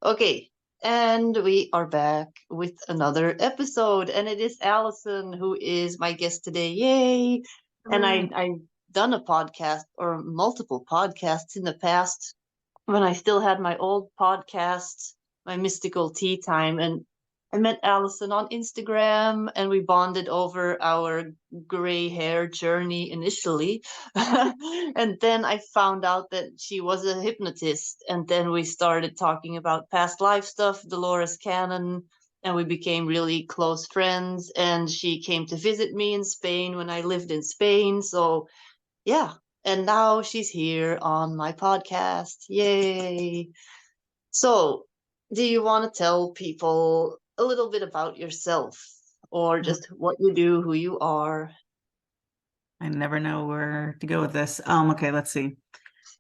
Okay, and we are back with another episode, and it is Allison who is my guest today. Yay! And I've done a podcast or multiple podcasts in the past when I still had my old podcast, my Mystical Tea Time, and I met Allison on Instagram and we bonded over our gray hair journey initially. And then I found out that she was a hypnotist. And then we started talking about past life stuff, Dolores Cannon, and we became really close friends. And she came to visit me in Spain when I lived in Spain. So, yeah. And now she's here on my podcast. Yay. So, do you want to tell people a little bit about yourself or just what you do, who you are? I never know where to go with this. Okay, let's see.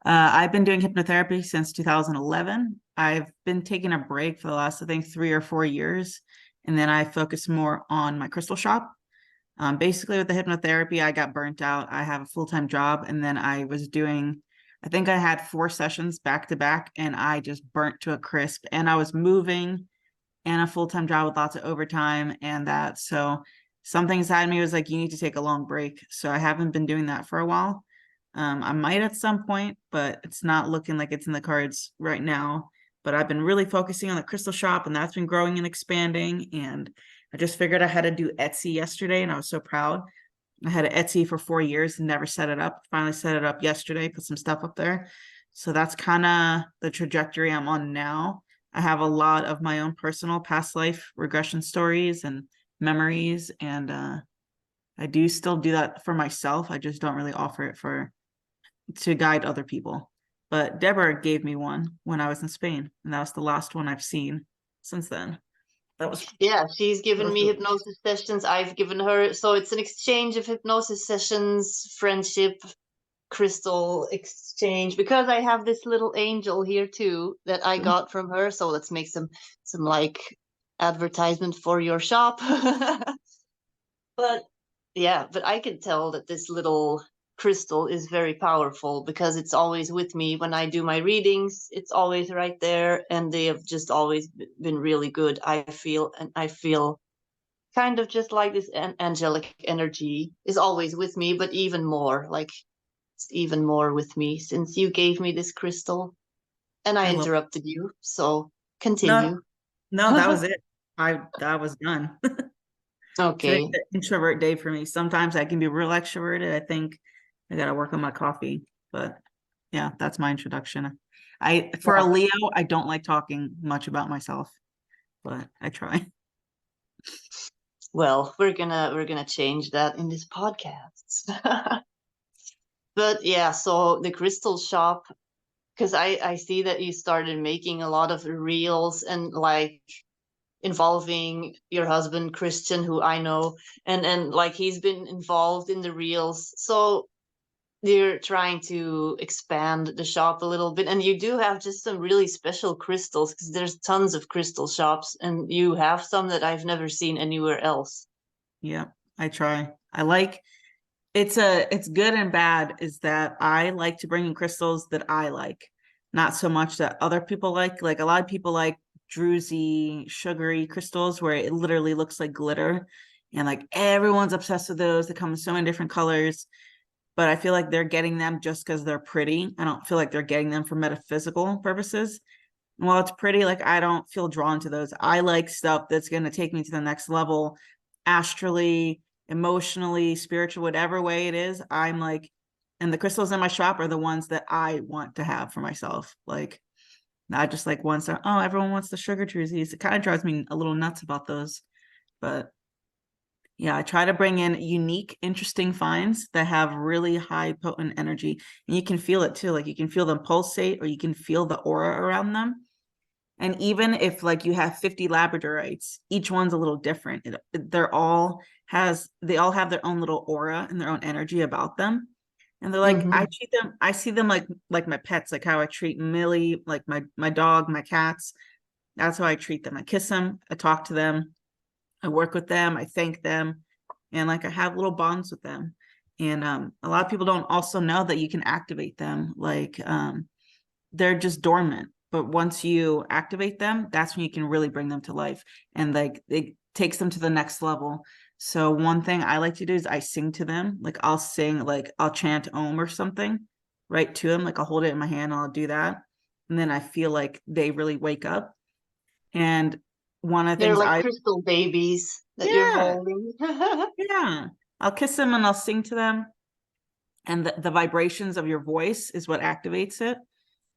I've been doing hypnotherapy since 2011. I've been taking a break for the last, I think, 3 or 4 years. And then I focus more on my crystal shop. Basically, with the hypnotherapy, I got burnt out. I have a full-time job, and then I think I had 4 sessions back to back, and I just burnt to a crisp. And I was moving and a full-time job with lots of overtime and that. So something inside me was like, you need to take a long break. So I haven't been doing that for a while. I might at some point, but it's not looking like it's in the cards right now. But I've been really focusing on the crystal shop, and that's been growing and expanding. And I just figured I had to do Etsy yesterday, and I was so proud. I had an Etsy for 4 years and never set it up. Finally set it up yesterday, put some stuff up there. So that's kind of the trajectory I'm on now. I have a lot of my own personal past life regression stories and memories, and I do still do that for myself. I just don't really offer it to guide other people. But Deborah gave me one when I was in Spain, and that was the last one I've seen since then. Yeah, she's given me hypnosis sessions. I've given her, so it's an exchange of hypnosis sessions, friendship, crystal exchange, because I have this little angel here too that I got from her. So let's make some like advertisement for your shop. But yeah, but I can tell that this little crystal is very powerful because it's always with me when I do my readings. It's always right there, and they have just always been really good. I feel kind of just like this angelic energy is always with me, but even more like it's even more with me since you gave me this crystal and I interrupted you. So continue. No, that was it. That was done. Okay. Today's the introvert day for me. Sometimes I can be real extroverted. I think I gotta work on my coffee, but yeah, that's my introduction. For a Leo, I don't like talking much about myself, but I try. Well, we're gonna change that in this podcast. But yeah, so the crystal shop, because I see that you started making a lot of reels and like involving your husband Christian, who I know, and like he's been involved in the reels. So you're trying to expand the shop a little bit, and you do have just some really special crystals because there's tons of crystal shops, and you have some that I've never seen anywhere else. Yeah, I try. It's good and bad is that I like to bring in crystals that I like, not so much that other people like. Like a lot of people like druzy, sugary crystals where it literally looks like glitter. And like everyone's obsessed with those. They come in so many different colors. But I feel like they're getting them just because they're pretty. I don't feel like they're getting them for metaphysical purposes. And while it's pretty, like I don't feel drawn to those. I like stuff that's going to take me to the next level astrally, emotionally, spiritual, whatever way it is. I'm like, and the crystals in my shop are the ones that I want to have for myself. Like, not just like ones that, oh, everyone wants the sugar drusies. It kind of drives me a little nuts about those. But yeah, I try to bring in unique, interesting finds that have really high potent energy. And you can feel it too. Like you can feel them pulsate or you can feel the aura around them. And even if like you have 50 labradorites, each one's a little different. They all have their own little aura and their own energy about them. And they're like, I see them like my pets, like how I treat Millie, like my dog, my cats. That's how I treat them. I kiss them, I talk to them, I work with them, I thank them, and like I have little bonds with them. And a lot of people don't also know that you can activate them. Like they're just dormant, but once you activate them, that's when you can really bring them to life, and like it takes them to the next level. So one thing I like to do is I sing to them. Like I'll sing, like I'll chant Om or something right to them. Like I'll hold it in my hand and I'll do that. And then I feel like they really wake up. And one of the They're things like crystal babies that you're yeah, holding. yeah, I'll kiss them and I'll sing to them. And the vibrations of your voice is what activates it.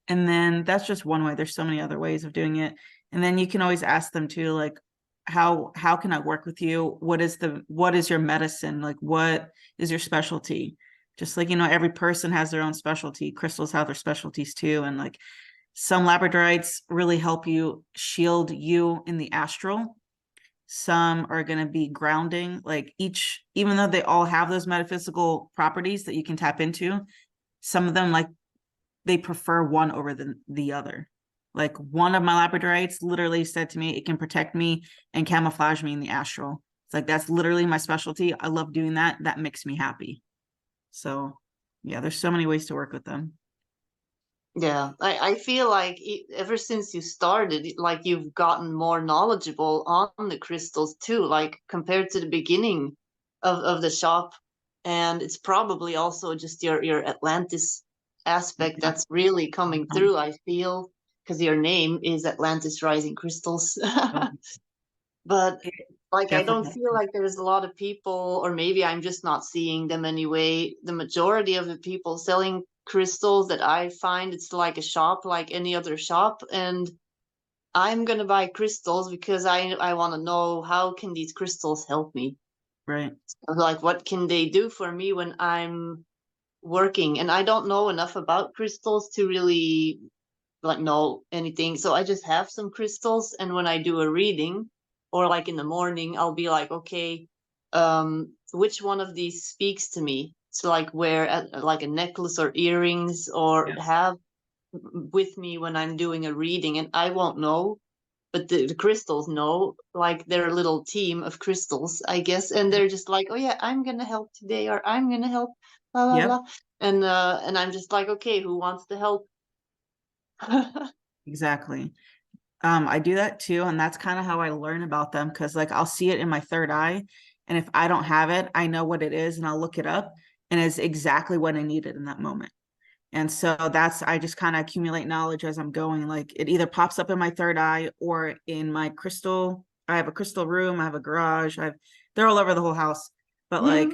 And then that's just one way. There's so many other ways of doing it. And then you can always ask them too, like, how can I work with you? What is your medicine? Like, what is your specialty? Just like, every person has their own specialty. Crystals have their specialties too. And like some labradorites really help you shield you in the astral. Some are going to be grounding, like even though they all have those metaphysical properties that you can tap into, some of them, like, they prefer one over the other. Like one of my labradorites literally said to me, it can protect me and camouflage me in the astral. It's like, that's literally my specialty. I love doing that. That makes me happy. So yeah, there's so many ways to work with them. Yeah, I feel like ever since you started, like you've gotten more knowledgeable on the crystals too, like compared to the beginning of the shop. And it's probably also just your Atlantis aspect Yeah. that's really coming through, I feel, because your name is Atlantis Rising Crystals. But It like I don't definitely. feel like there's a lot of people, or maybe I'm just not seeing them anyway. The majority of the people selling crystals that I find, it's like a shop like any other shop, and I'm gonna buy crystals because I want to know how can these crystals help me? Right. Like what can they do for me when I'm working? And I don't know enough about crystals to really like know anything. So I just have some crystals, and when I do a reading or like in the morning, I'll be like, okay, which one of these speaks to me? So like wear like a necklace or earrings or Yeah. have with me when I'm doing a reading, and I won't know, but the crystals know, like they're a little team of crystals, I guess, and they're just like, oh yeah, I'm gonna help today, or I'm gonna help, blah blah Yep. blah, and I'm just like, okay, who wants to help? Exactly. I do that too, and that's kind of how I learn about them, because like I'll see it in my third eye, and if I don't have it, I know what it is and I'll look it up, and it's exactly what I needed in that moment. And so that's, I just kind of accumulate knowledge as I'm going. Like it either pops up in my third eye or in my crystal. I have a crystal room, I have a garage, they're all over the whole house. But like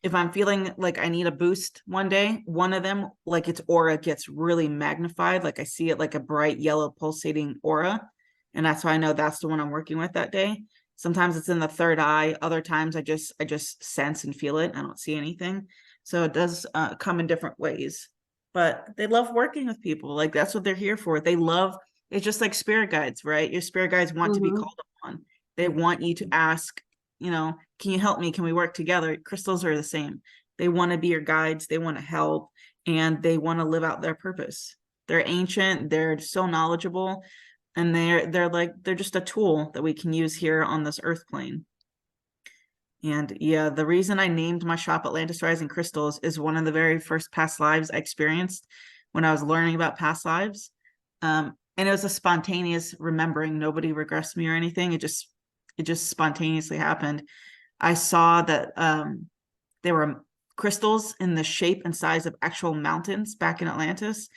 if I'm feeling like I need a boost one day, one of them, like its aura gets really magnified. Like I see it like a bright yellow pulsating aura. And that's why I know that's the one I'm working with that day. Sometimes it's in the third eye. Other times I just sense and feel it. I don't see anything. So it does come in different ways. But they love working with people. Like that's what they're here for. It's just like spirit guides, right? Your spirit guides want to be Hmm. called upon. They want you to ask, can you help me? Can we work together? Crystals are the same. They want to be your guides, they want to help, and they want to live out their purpose. They're ancient, they're so knowledgeable, and they're just a tool that we can use here on this earth plane. And yeah, the reason I named my shop Atlantis Rising Crystals is one of the very first past lives I experienced when I was learning about past lives. And it was a spontaneous remembering. Nobody regressed me or anything. It just spontaneously happened. I saw that there were crystals in the shape and size of actual mountains back in Atlantis.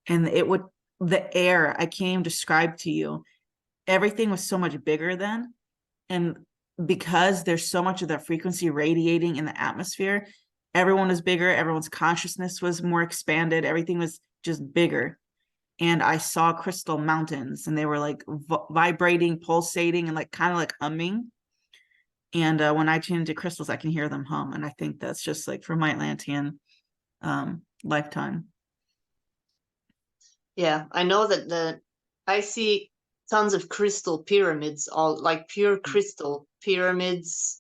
And the air, I can't even describe to you. Everything was so much bigger then. And because there's so much of that frequency radiating in the atmosphere, everyone was bigger, everyone's consciousness was more expanded, everything was just bigger. And I saw crystal mountains, and they were like vibrating, pulsating, and like kind of like humming. And when I tune into crystals, I can hear them hum, and I think that's just like for my Atlantean lifetime. Yeah, I know that I see tons of crystal pyramids, all like pure crystal pyramids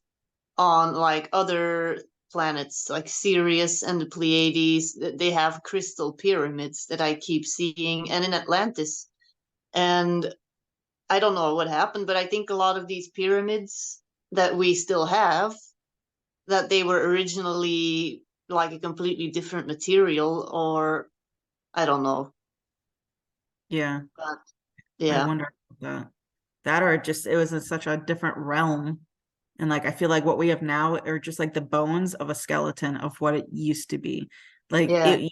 on like other planets, like Sirius and the Pleiades. They have crystal pyramids that I keep seeing, and in Atlantis. And I don't know what happened, but I think a lot of these pyramids that we still have, that they were originally like a completely different material, or I don't know. Yeah. But I yeah, wonder about that or just it was in such a different realm. And like I feel like what we have now are just like the bones of a skeleton of what it used to be. Like yeah, it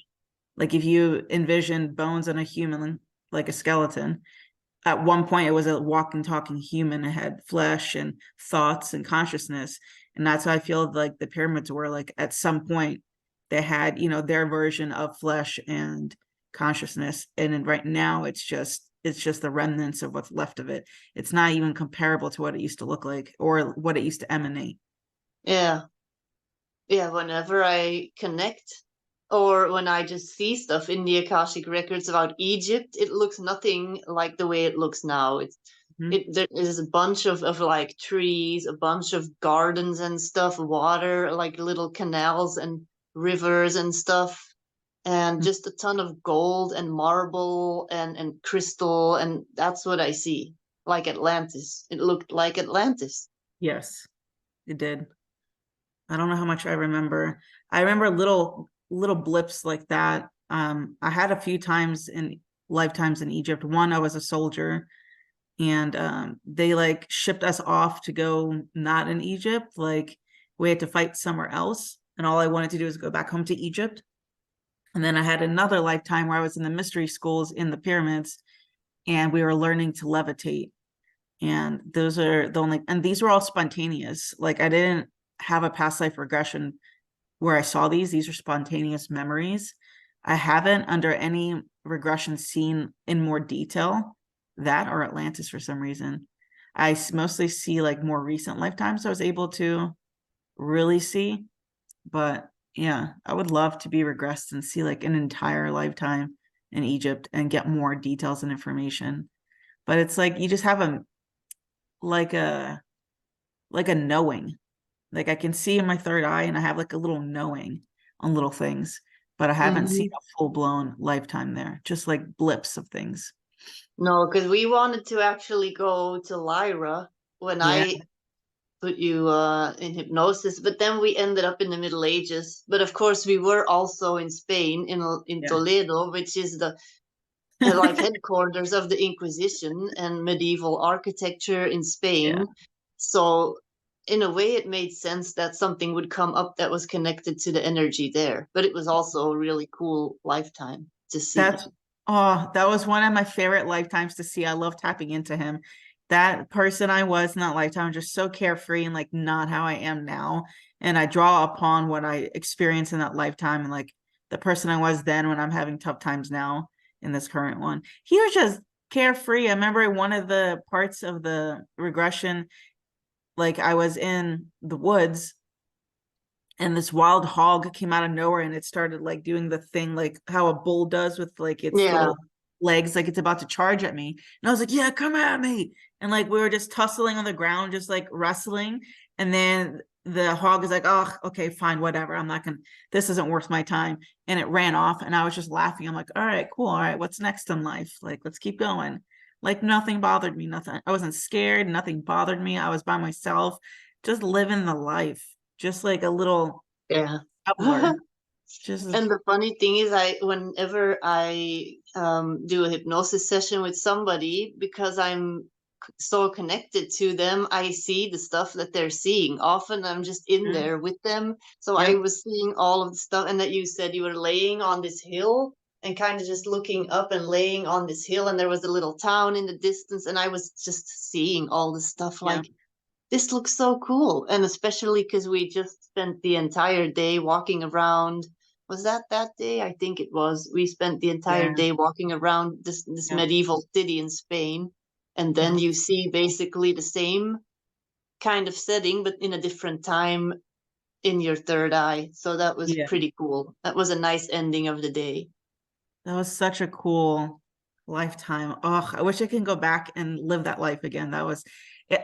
like if you envision bones in a human like a skeleton, at one point it was a walking talking human. It had flesh and thoughts and consciousness. And that's how I feel like the pyramids were like at some point they had, their version of flesh and consciousness. And then right now it's just the remnants of what's left of it. It's not even comparable to what it used to look like or what it used to emanate. yeah. Yeah, whenever I connect or when I just see stuff in the Akashic records about Egypt, it looks nothing like the way it looks now. Mhm. There is a bunch of like trees, a bunch of gardens and stuff, water, like little canals and rivers and stuff, and just a ton of gold and marble and crystal, and that's what I see. Like Atlantis. It looked like Atlantis. Yes, it did. I don't know how much I remember. I remember little blips like that. I had a few times in lifetimes in Egypt. One, I was a soldier, and they like shipped us off to go not in Egypt. Like we had to fight somewhere else, and all I wanted to do was go back home to Egypt. And then I had another lifetime where I was in the mystery schools in the pyramids, and we were learning to levitate. And those are the only, and these were all spontaneous. Like I didn't have a past life regression where I saw these are spontaneous memories. I haven't under any regression seen in more detail that or Atlantis for some reason. I mostly see like more recent lifetimes I was able to really see. But yeah, I would love to be regressed and see like an entire lifetime in Egypt and get more details and information. But it's like you just have like a like a knowing. Like I can see in my third eye and I have like a little knowing on little things, but I haven't Mhm. seen a full-blown lifetime there, just like blips of things. No, because we wanted to actually go to Lyra when Yeah, I put you in hypnosis, but then we ended up in the Middle Ages. But of course, we were also in Spain, in yeah. Toledo, which is the like headquarters of the Inquisition and medieval architecture in Yeah. Spain. So in a way, it made sense that something would come up that was connected to the energy there. But it was also a really cool lifetime to see. That's that was one of my favorite lifetimes to see. I love tapping into him. That person I was in that lifetime, just so carefree and like not how I am now. And I draw upon what I experienced in that lifetime and like the person I was then when I'm having tough times now in this current one. He was just carefree. I remember one of the parts of the regression, like I was in the woods and this wild hog came out of nowhere and it started like doing the thing like how a bull does with like its Yeah, little legs like it's about to charge at me, and I was like, yeah, come at me. And like we were just tussling on the ground just like wrestling, and then the hog is like, oh, okay, fine, whatever, I'm not gonna, this isn't worth my time, and it ran off and I was just laughing. I'm like, all right, cool, all right, what's next in life, like let's keep going. Like nothing bothered me, nothing, I wasn't scared, nothing bothered me, I was by myself just living the life, just like a little yeah. traveler. Just And the funny thing is, whenever I do a hypnosis session with somebody, because I'm so connected to them, I see the stuff that they're seeing. Often I'm just in mm, there with them. So I yep, was seeing all of the stuff, and that you said you were laying on this hill and kind of just looking up and laying on this hill, and there was a little town in the distance, and I was just seeing all the stuff yeah, like this looks so cool. And especially because we just spent the entire day walking around. Was that day? I think it was. We spent the entire yeah, day walking around this yep. medieval city in Spain. And then Oh, you see basically the same kind of setting, but in a different time in your third eye. So that was yeah, pretty cool. That was a nice ending of the day. that was such a cool lifetime. Oh, I wish I can go back and live that life again. That was,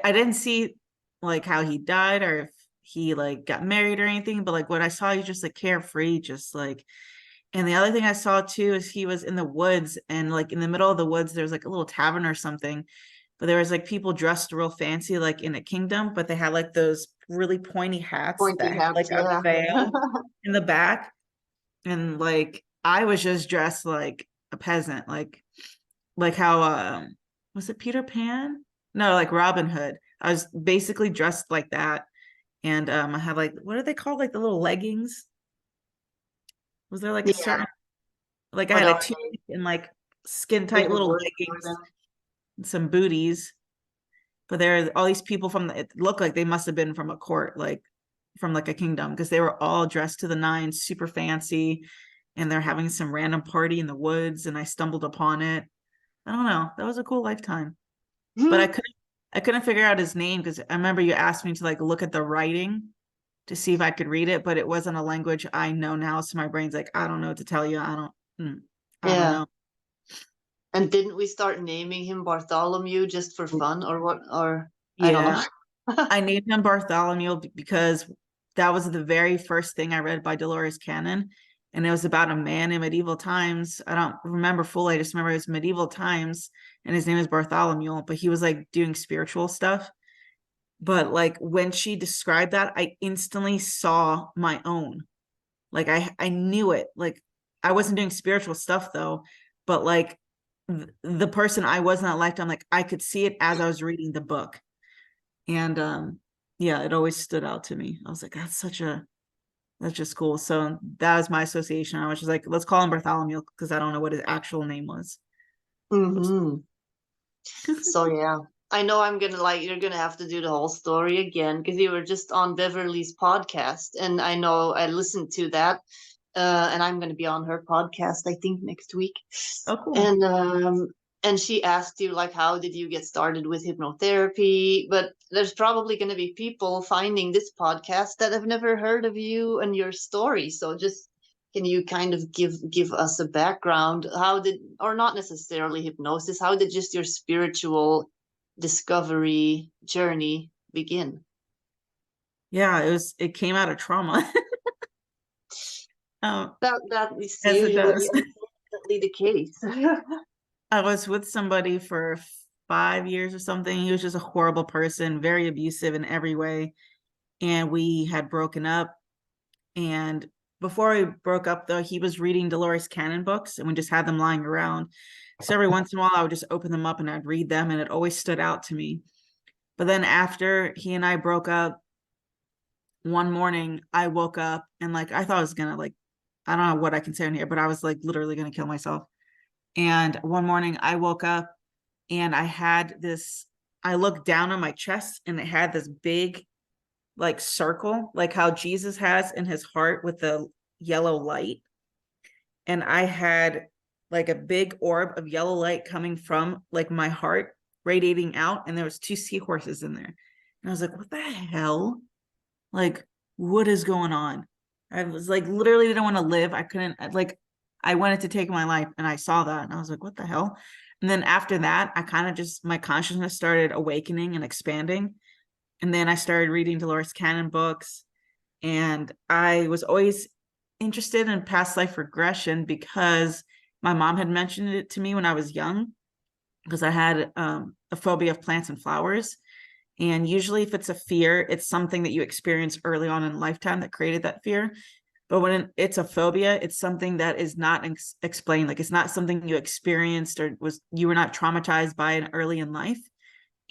I didn't see like how he died or if he like got married or anything, but like what I saw, he just like carefree, just like. And the other thing I saw too is he was in the woods and like in the middle of the woods, there's like a little tavern or something. But there was like people dressed real fancy, like in a kingdom, but they had like those really pointy hats that Pointy had hats, like a yeah. veil in the back. And like I was just dressed like a peasant, like like how was it Peter Pan? No, like Robin Hood. I was basically dressed like that. And I had like, what are they called? Like the little leggings. Was there like a Yeah. certain, like I What had a are tunic and like skin there's tight a little word for leggings them? and some booties. But there are all these people from it looked like they must have been from a court, like from like a kingdom, because they were all dressed to the nines, super fancy, and they're having some random party in the woods, and I stumbled upon it. I don't know. That was a cool lifetime. But I couldn't figure out his name because I remember you asked me to like look at the writing to see if I could read it, but it wasn't a language I know now. So my brain's like, I don't know what to tell you. I don't Yeah. know. And didn't we start naming him Bartholomew just for fun or what? Or I don't Yeah. know. I named him Bartholomew because that was the very first thing I read by Dolores Cannon. And it was about a man in medieval times. I don't remember fully. I just remember it was medieval times and his name is Bartholomew, but he was like doing spiritual stuff. But like when she described that, I instantly saw my own. Like I knew it. Like I wasn't doing spiritual stuff though, but like the person I was in that lifetime, like I could see it as I was reading the book. And yeah, it always stood out to me. I was like, that's just cool. So that was my association. I was just like, let's call him Bartholomew because I don't know what his actual name was. Hmm. So yeah, I know I'm gonna like you're gonna have to do the whole story again because you were just on Beverly's podcast, and I know I listened to that, and I'm gonna be on her podcast I think next week, Oh, cool. and she asked you like how did you get started with hypnotherapy, but there's probably gonna be people finding this podcast that have never heard of you and your story, so just can you kind of give us a background? How did, or not necessarily hypnosis, how did just your spiritual discovery journey begin? Yeah, it came out of trauma. um, That is as it usually does. unfortunately the case. I was with somebody for 5 years or something. He was just a horrible person, very abusive in every way. And we had broken up. And before we broke up, though, he was reading Dolores Cannon books and we just had them lying around. So every once in a while, I would just open them up and I'd read them, and it always stood out to me. But then after he and I broke up, one morning I woke up and like I thought I was gonna like, I don't know what I can say on here, but I was like literally gonna kill myself. And one morning I woke up and I looked down on my chest and it had this big like circle, like how Jesus has in his heart with the yellow light. And I had like a big orb of yellow light coming from like my heart radiating out. And there was two seahorses in there. And I was like, what the hell? Like, what is going on? I was like, literally didn't want to live. I couldn't, like, I wanted to take my life and I saw that and I was like, what the hell? And then after that, I kind of just, my consciousness started awakening and expanding. And then I started reading Dolores Cannon books. And I was always interested in past life regression because my mom had mentioned it to me when I was young, because I had a phobia of plants and flowers. And usually, if it's a fear, it's something that you experience early on in lifetime that created that fear. But when it's a phobia, it's something that is not explained. Like it's not something you experienced or you were not traumatized by it early in life.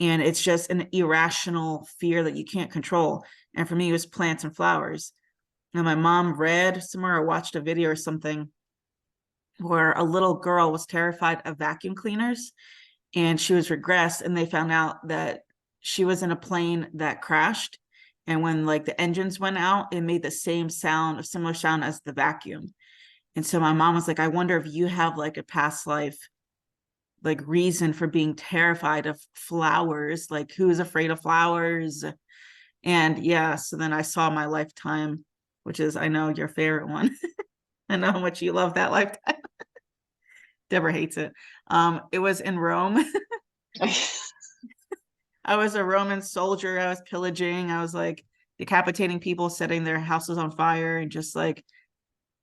And it's just an irrational fear that you can't control. And for me, it was plants and flowers. And my mom read somewhere or watched a video or something where a little girl was terrified of vacuum cleaners and she was regressed, and they found out that she was in a plane that crashed, and when like the engines went out it made the same sound, a similar sound as the vacuum. And so my mom was like, I wonder if you have like a past life like reason for being terrified of flowers, like who's afraid of flowers. And yeah, so then I saw my lifetime, which is, I know, your favorite one. I know how much you love that lifetime. Deborah hates it. It was in Rome. I was a Roman soldier. I was pillaging. I was like decapitating people, setting their houses on fire, and just like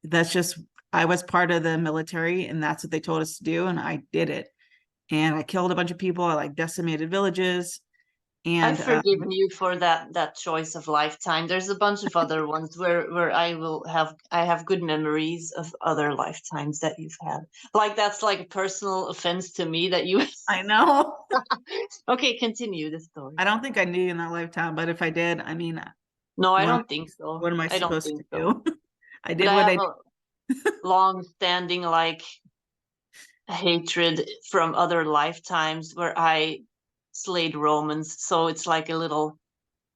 that's just I was part of the military, and that's what they told us to do, and I did it. And I killed a bunch of people. I like decimated villages, And I've forgiven you for that choice of lifetime. There's a bunch of other ones where I have good memories of other lifetimes that you've had. Like that's like a personal offense to me that you. I know. Okay, continue the story. I don't think I knew you in that lifetime, but if I did, I mean, No, I what don't think so. what am I I don't supposed think to so. do? I But did I what have I a long-standing like hatred from other lifetimes where I slayed Romans. So it's like a little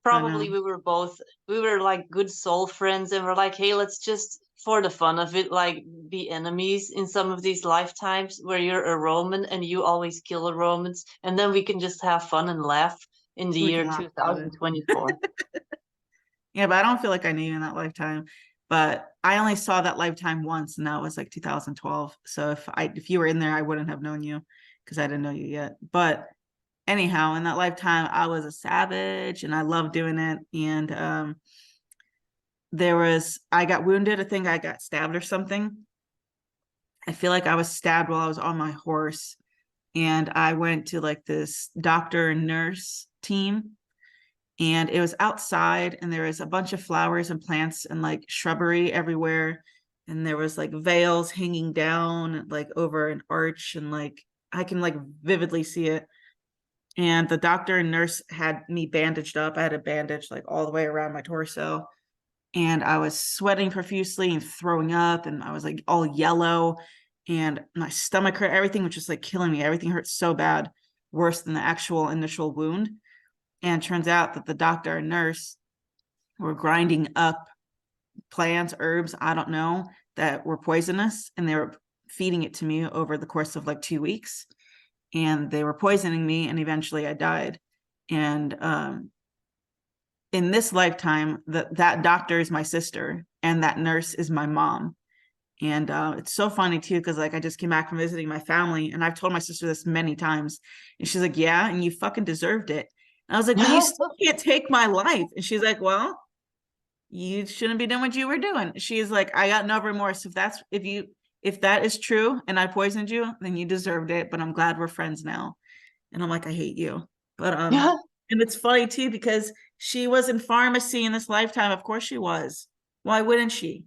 I know. probably we were like good soul friends and we're like, hey, let's just for the fun of it, like be enemies in some of these lifetimes where you're a Roman and you always kill the Romans, and then we can just have fun and laugh in the We year can laugh about it. 2024. Yeah, but I don't feel like I knew you in that lifetime. But I only saw that lifetime once, and that was like 2012. So if you were in there, I wouldn't have known you because I didn't know you yet. But anyhow, in that lifetime, I was a savage and I loved doing it. And I got wounded. I think I got stabbed or something. I feel like I was stabbed while I was on my horse. And I went to like this doctor and nurse team, and it was outside, and there was a bunch of flowers and plants and like shrubbery everywhere, and there was like veils hanging down like over an arch, and like I can like vividly see it. And the doctor and nurse had me bandaged up. I had a bandage like all the way around my torso, and I was sweating profusely and throwing up, and I was like all yellow, and my stomach hurt. Everything was just like killing me. Everything hurt so bad, worse than the actual initial wound. And turns out that the doctor and nurse were grinding up plants, herbs, I don't know, that were poisonous, and they were feeding it to me over the course of like 2 weeks. And they were poisoning me, and eventually I died. And in this lifetime, that doctor is my sister, and that nurse is my mom. And it's so funny too, because like I just came back from visiting my family, and I've told my sister this many times, and she's like, "Yeah, and you fucking deserved it." And I was like, "But you still can't take my life." And she's like, "Well, you shouldn't be doing what you were doing." She's like, "I got no remorse. If that is true, and I poisoned you, then you deserved it. But I'm glad we're friends now." And I'm like, "I hate you." But and it's funny too because she was in pharmacy in this lifetime. Of course she was. Why wouldn't she?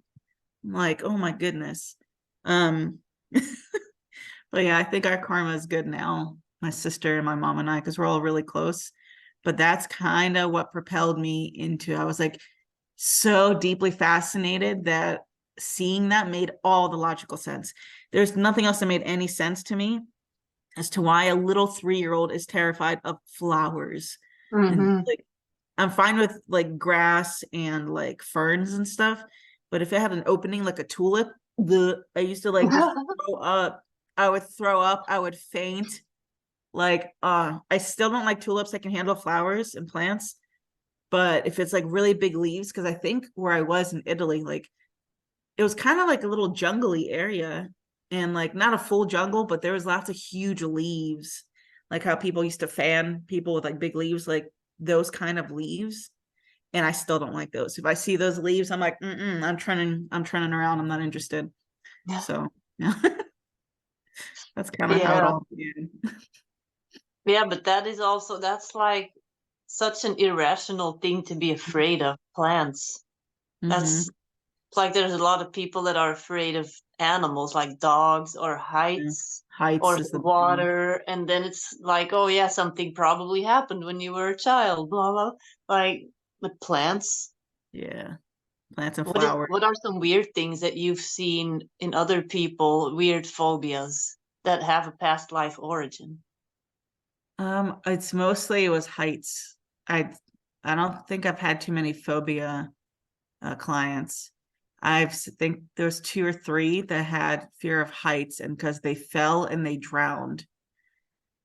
I'm like, oh my goodness. Um, but yeah, I think our karma is good now. My sister and my mom and I, because we're all really close. But that's kind of what propelled me into. I was like so deeply fascinated that seeing that made all the logical sense. There's nothing else that made any sense to me as to why a little 3-year-old is terrified of flowers. And Mm-hmm. like I'm fine with like grass and like ferns and stuff, but if it had an opening like a tulip, I used to like just throw up. I would throw up, I would faint. Like I still don't like tulips. I can handle flowers and plants, but if it's like really big leaves, because I think where I was in Italy, like it was kind of like a little jungly area, and like not a full jungle, but there was lots of huge leaves, like how people used to fan people with like big leaves, like those kind of leaves. And I still don't like those. If I see those leaves, I'm like, I'm turning around. I'm not interested. Yeah. So yeah, that's kind of how it Yeah. all began. Yeah, but that's like such an irrational thing to be afraid of plants. Mm-hmm. That's like there's a lot of people that are afraid of animals like dogs or Yeah. heights Heights or is the big one. water, and then it's like, oh yeah, something probably happened when you were a child, blah blah. Like with plants, Yeah, plants and flowers. what are some weird things that you've seen in other people, weird phobias that have a past life origin? It's mostly it was heights. I I don't think I've had too many phobia clients. Think there's 2 or 3 that had fear of heights, and because they fell and they drowned.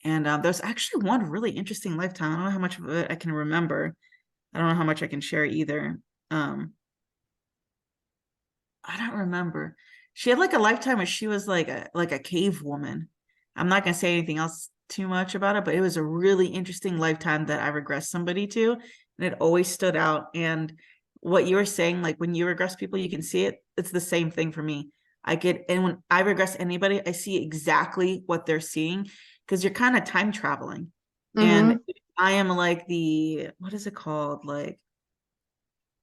And there's actually one really interesting lifetime. I don't know how much of it I can remember. I don't know how much I can share either. Um, I don't remember. She had like a lifetime where she was like a cave woman. I'm not gonna say anything else too much about it, but it was a really interesting lifetime that I regressed somebody to, and it always stood out. And what you were saying, like when you regress people, you can see it. It's the same thing for me. And when I regress anybody, I see exactly what they're seeing because you're kind of time traveling. And Mm-hmm. I am like what is it called? Like,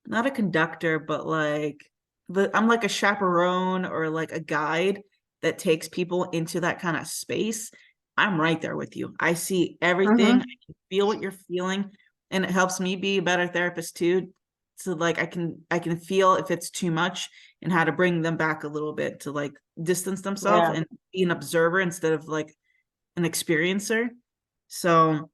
not a conductor, but like I'm like a chaperone or like a guide that takes people into that kind of space. I'm right there with you. I see everything. I Mm-hmm. can feel what you're feeling, and it helps me be a better therapist too. So like I can feel if it's too much and how to bring them back a little bit to like distance themselves Yeah. and be an observer instead of like an experiencer. So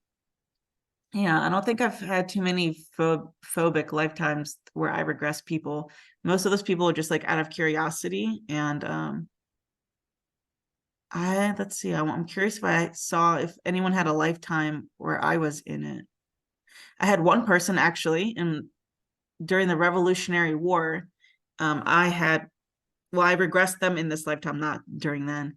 yeah, I don't think I've had too many phobic lifetimes where I regress people. Most of those people are just like out of curiosity. And let's see, I'm curious if I saw if anyone had a lifetime where I was in it. I had one person actually, and during the Revolutionary War, I had, well, I regressed them in this lifetime, not during then,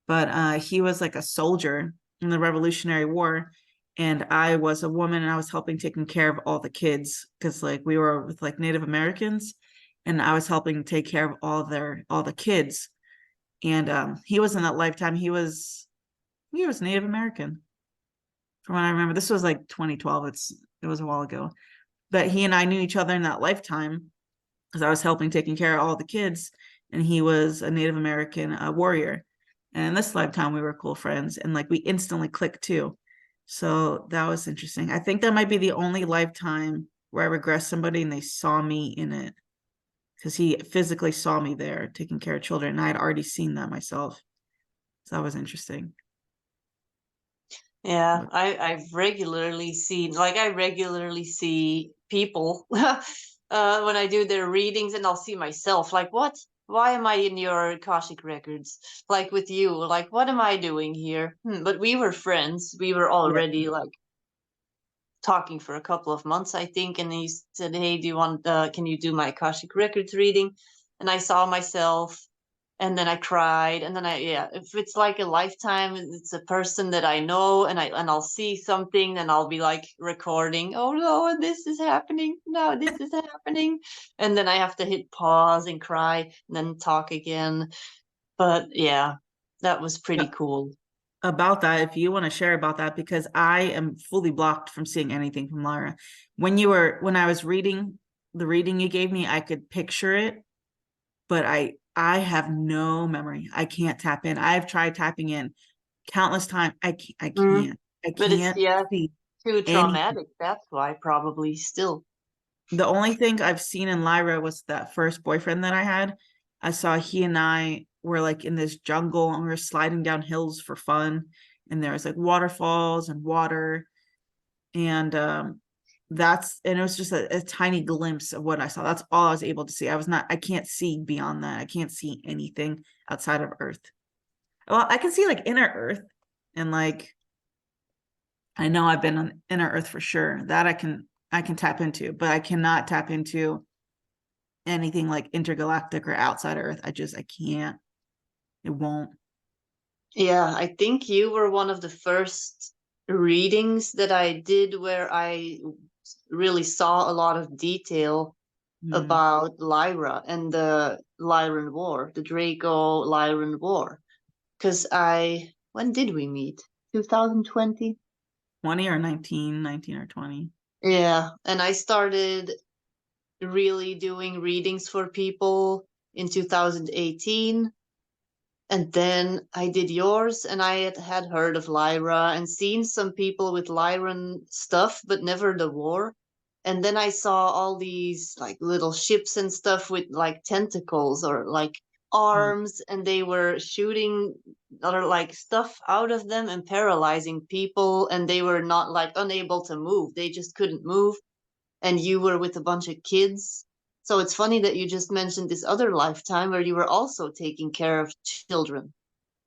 but he was like a soldier in the Revolutionary War, and I was a woman, and I was helping taking care of all the kids because like we were with like Native Americans, and I was helping take care of all the kids. And he was in that lifetime. He was Native American from what I remember. This was like 2012. It was a while ago, but he and I knew each other in that lifetime because I was helping taking care of all the kids, and he was a Native American warrior. And in this lifetime, we were cool friends, and like we instantly clicked too. So that was interesting. I think that might be the only lifetime where I regress somebody and they saw me in it because he physically saw me there taking care of children, and I had already seen that myself. So that was interesting. Yeah, But I regularly see people when I do their readings, and I'll see myself like, what? Why am I in your Akashic records? Like with you, like what am I doing here? But we were friends. We were yeah, already like talking for a couple of months, I think, and he said, "Hey, do you want? Can you do my Akashic records reading?" And I saw myself, and then I cried, and then yeah, if it's like a lifetime, it's a person that I know, and I'll see something, and I'll be like recording. Oh no, this is happening. No, this is happening, and then I have to hit pause and cry, and then talk again. But yeah, that was yeah. pretty cool. About that, if you want to share about that, because I am fully blocked from seeing anything from Lyra. When I was reading the reading you gave me, I could picture it, but I have no memory. I can't tap in. I've tried tapping in countless times. I Mm. can't. I But it's, can't yeah, see too anything. traumatic. That's why probably still. The only thing I've seen in Lyra was that first boyfriend that I had. I saw he and I were like in this jungle and we were sliding down hills for fun. And there was like waterfalls and water. And and it was just a tiny glimpse of what I saw. That's all I was able to see. I can't see beyond that. I can't see anything outside of Earth. Well, I can see like inner Earth, and like I know I've been on inner Earth for sure. That I can tap into, but I cannot tap into anything like intergalactic or outside Earth. I can't. It won't. Yeah, I think you were one of the first readings that I did where I really saw a lot of detail Mm. about Lyra and the Lyran War, the Draco Lyran War. Because when did we meet? 2020? 20 or 19, 19 or 20. Yeah, and I started really doing readings for people in 2018. And then I did yours, and I had heard of Lyra and seen some people with Lyran stuff, but never the war. And then I saw all these like little ships and stuff with like tentacles or like Mm. arms, and they were shooting other like stuff out of them and paralyzing people, and they were not like unable to move. They just couldn't move, and you were with a bunch of kids. So it's funny that you just mentioned this other lifetime where you were also taking care of children,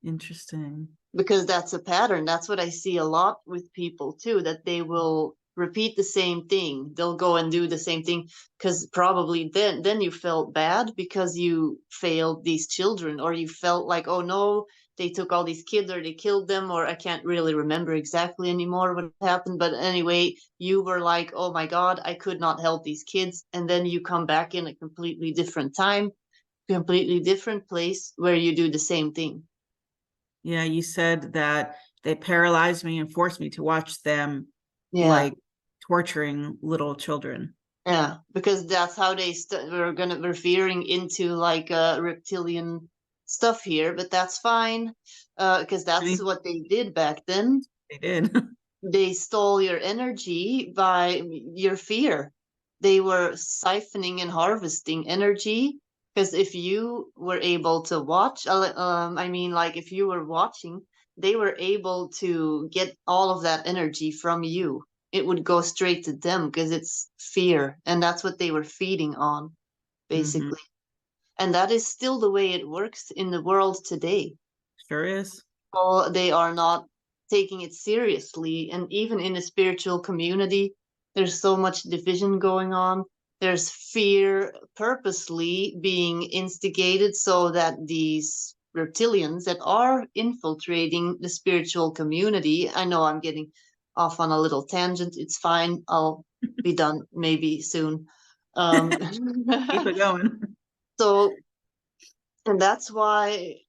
Interesting. because that's a pattern. That's what I see a lot with people too, that they will repeat the same thing. They'll go and do the same thing because probably then you felt bad because you failed these children, or you felt like, oh no, they took all these kids or they killed them, or I can't really remember exactly anymore what happened, but anyway, you were like, oh my god, I could not help these kids, and then you come back in a completely different time, completely different place where you do the same thing. Yeah, you said that they paralyzed me and forced me to watch them Yeah. like torturing little children. Yeah, because that's how they we're veering into like reptilian stuff here, but that's fine, because I that's mean, what they did back then. they did. They stole your energy by your fear. They were siphoning and harvesting energy. Because if you were able to watch, I mean, like if you were watching, they were able to get all of that energy from you. It would go straight to them because it's fear. And that's what they were feeding on, Hmm. basically. And that is still the way it works in the world today. Sure is. They are not taking it seriously. And even in the spiritual community, there's so much division going on. There's fear purposely being instigated so that these reptilians that are infiltrating the spiritual community. I know I'm getting off on a little tangent. It's fine. I'll be done maybe soon. Um, Keep it going. so, and that's why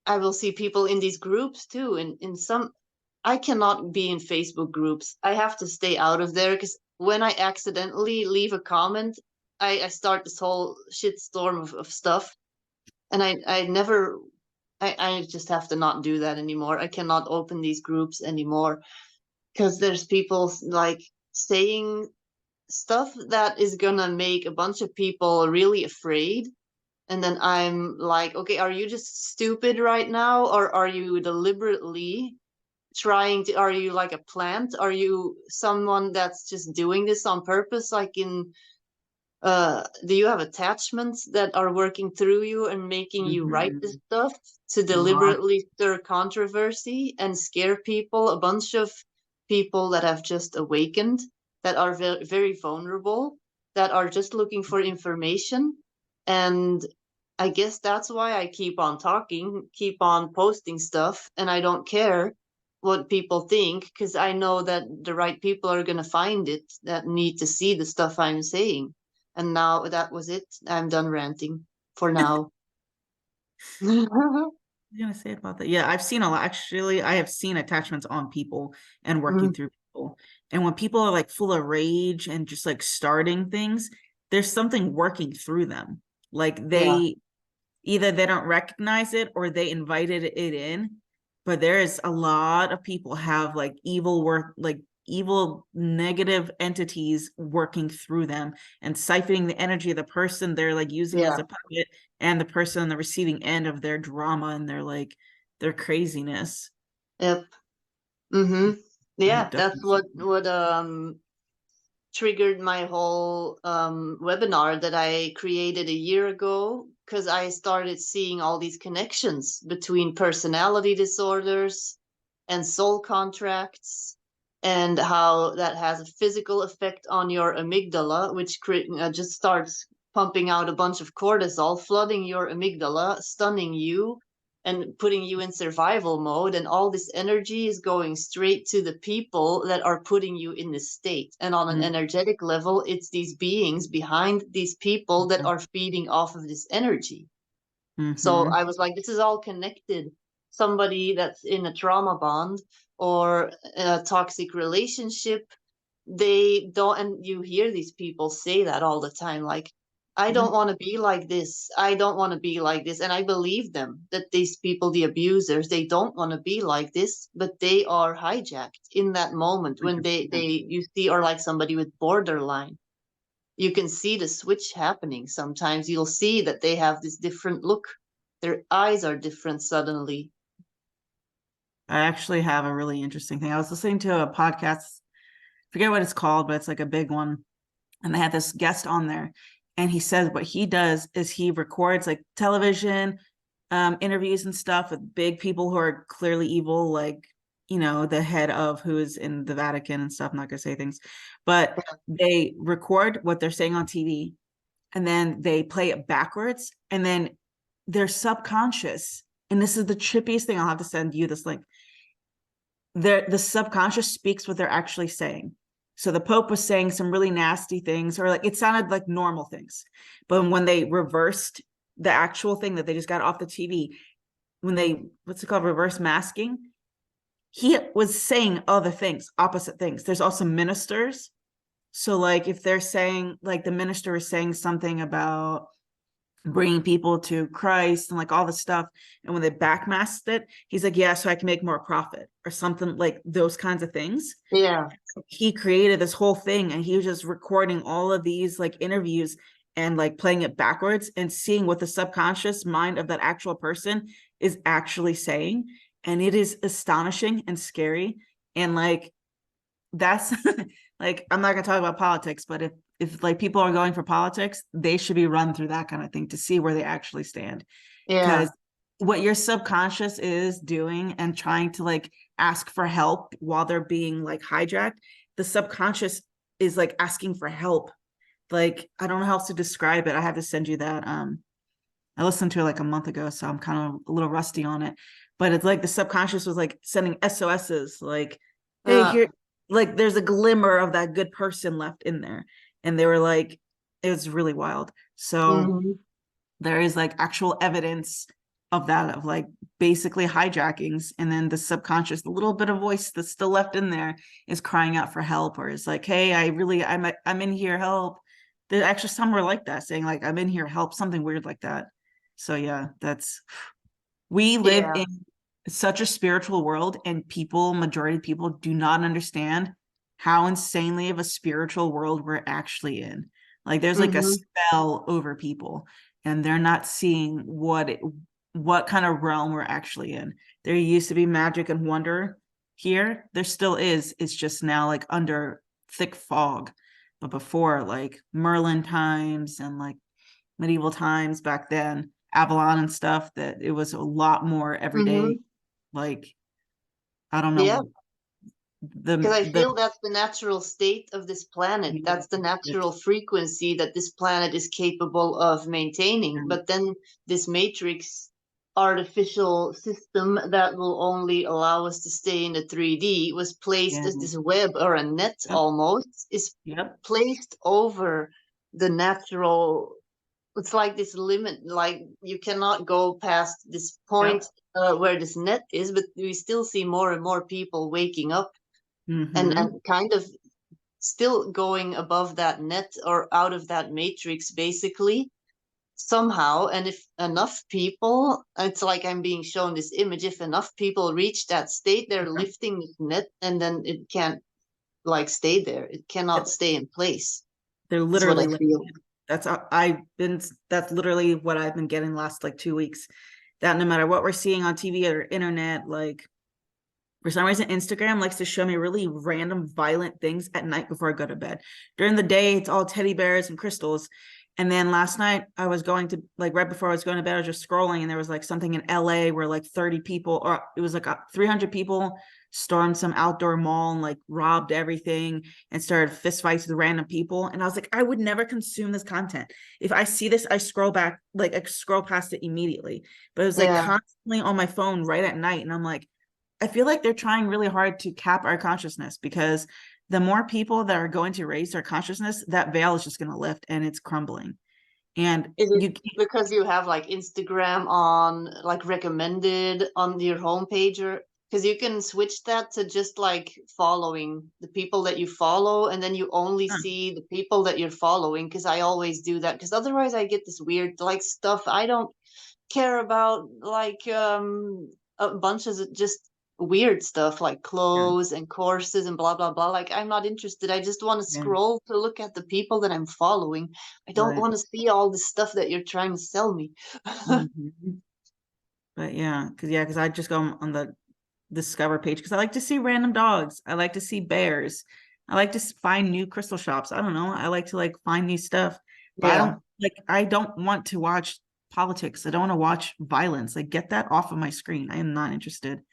I will see people in these groups too. And in some, I cannot be in Facebook groups. I have to stay out of there because when I accidentally leave a comment, I start this whole shitstorm of stuff. And I never, I just have to not do that anymore. I cannot open these groups anymore because there's people like saying stuff that is gonna make a bunch of people really afraid. And then I'm like, okay, are you just stupid right now? Or are you deliberately trying to, are you like a plant? Are you someone that's just doing this on purpose? Like in, do you have attachments that are working through you and making you write this Hmm. stuff to A lot. deliberately stir controversy and scare people? A bunch of people that have just awakened, that are very, very vulnerable, that are just looking for information. And I guess that's why I keep on talking, keep on posting stuff, and I don't care what people think because I know that the right people are going to find it that need to see the stuff I'm saying. And now that was it. I'm done ranting for now. You gonna say about that? Yeah, I've seen a lot. Actually, I have seen attachments on people and working through people. And when people are like full of rage and just like starting things, there's something working through them. Like Yeah, they either they don't recognize it or they invited it in. But there is a lot of people have like evil work, like evil negative entities working through them and siphoning the energy of the person they're like using as yeah, a puppet and the person on the receiving end of their drama and their craziness. yep. Mm-hmm. I Yeah, have that's definitely seen. what triggered my whole webinar that I created a year ago because I started seeing all these connections between personality disorders and soul contracts and how that has a physical effect on your amygdala, which just starts pumping out a bunch of cortisol, flooding your amygdala, stunning you, and putting you in survival mode. And all this energy is going straight to the people that are putting you in this state. And on an energetic level, it's these beings behind these people that are feeding off of this energy. So Mm-hmm. I was like, this is all connected. Somebody that's in a trauma bond or a toxic relationship, they don't, and you hear these people say that all the time, like, I Yeah. don't want to be like this. I don't want to be like this. And I believe them that these people, the abusers, they don't want to be like this, but they are hijacked in that moment when you see, or like somebody with borderline, you can see the switch happening. Sometimes you'll see that they have this different look. Their eyes are different suddenly. I actually have a really interesting thing. I was listening to a podcast, forget what it's called, but it's like a big one. And they had this guest on there. And he says what he does is he records like television interviews and stuff with big people who are clearly evil, like, the head of who is in the Vatican and stuff. I'm not going to say things, but they record what they're saying on TV and then they play it backwards. And then their subconscious, and this is the trippiest thing, I'll have to send you this link. The subconscious speaks what they're actually saying. So the Pope was saying some really nasty things, or like it sounded like normal things. But when they reversed the actual thing that they just got off the TV, when they, what's it called, reverse masking, he was saying other things, opposite things. There's also ministers. So like if they're saying, like the minister is saying something about bringing people to Christ and like all this stuff, and when they backmasked it, he's like, yeah, so I can make more profit or something, like those kinds of things. Yeah. He created this whole thing, and he was just recording all of these like interviews and like playing it backwards and seeing what the subconscious mind of that actual person is actually saying. And it is astonishing and scary. And like that's like, I'm not gonna talk about politics, but if like people are going for politics, they should be run through that kind of thing to see where they actually stand. Yeah. Because what your subconscious is doing and trying to like ask for help while they're being like hijacked, the subconscious is like asking for help. Like, I don't know how else to describe it. I have to send you that. I listened to it like a month ago, so I'm kind of a little rusty on it. But it's like the subconscious was like sending SOSs, like, hey, here, like there's a glimmer of that good person left in there. And they were like, it was really wild. So there is like actual evidence of that, of like basically hijackings. And then the subconscious, the little bit of voice that's still left in there is crying out for help, or is like, hey, I'm in here, help. There's actually some were like that, saying like, I'm in here, help, something weird like that. So yeah, we live Yeah. in such a spiritual world, and majority of people do not understand how insanely of a spiritual world we're actually in. Like there's like a spell over people, and they're not seeing what kind of realm we're actually in. There used to be magic and wonder here. There still is. It's just now like under thick fog. But before, like Merlin times and like medieval times back then, Avalon and stuff, that it was a lot more everyday. Like, I don't Yeah. know, Because I the feel that's the natural state of this planet. That's the natural frequency that this planet is capable of maintaining. But then this matrix artificial system that will only allow us to stay in the 3D was placed yeah, as this web or a net yep, almost, is yep, placed over the natural. It's like this limit, like you cannot go past this point yep. where this net is, but we still see more and more people waking up Mm-hmm. and kind of still going above that net or out of that matrix basically somehow. And if enough people, it's like I'm being shown this image, if enough people reach that state, they're lifting this net, and then it can't like stay there, it cannot Yep. stay in place. They're That's what I literally feel. that's literally what I've been getting last like 2 weeks. That no matter what we're seeing on TV or internet, like for some reason, Instagram likes to show me really random, violent things at night before I go to bed. During the day, it's all teddy bears and crystals. And then last night, I was going to, like, right before I was going to bed, I was just scrolling, and there was like something in LA where like 30 people, or it was like 300 people stormed some outdoor mall and like robbed everything and started fistfights with random people. And I was like, I would never consume this content. If I see this, I scroll back, like I scroll past it immediately. But it was like Yeah. constantly on my phone right at night. And I'm like, I feel like they're trying really hard to cap our consciousness, because the more people that are going to raise their consciousness, that veil is just going to lift and it's crumbling. And Is it you can't, because you have like Instagram on like recommended on your homepage, or because you can switch that to just like following the people that you follow, and then you only see the people that you're following? Because I always do that, because otherwise I get this weird like stuff I don't care about, like a bunch of just weird stuff like yeah, clothes and courses and blah blah blah. Like I'm not interested, I just want to yeah, scroll to look at the people that I'm following. I don't right. want to see all the stuff that you're trying to sell me. Mhm. But because I just go on the discover page because I like to see random dogs. I like to see bears. I like to find new crystal shops. I don't know. I like to like find new stuff, but Yeah. I don't want to watch politics. I don't want to watch violence. Like get that off of my screen. I am not interested.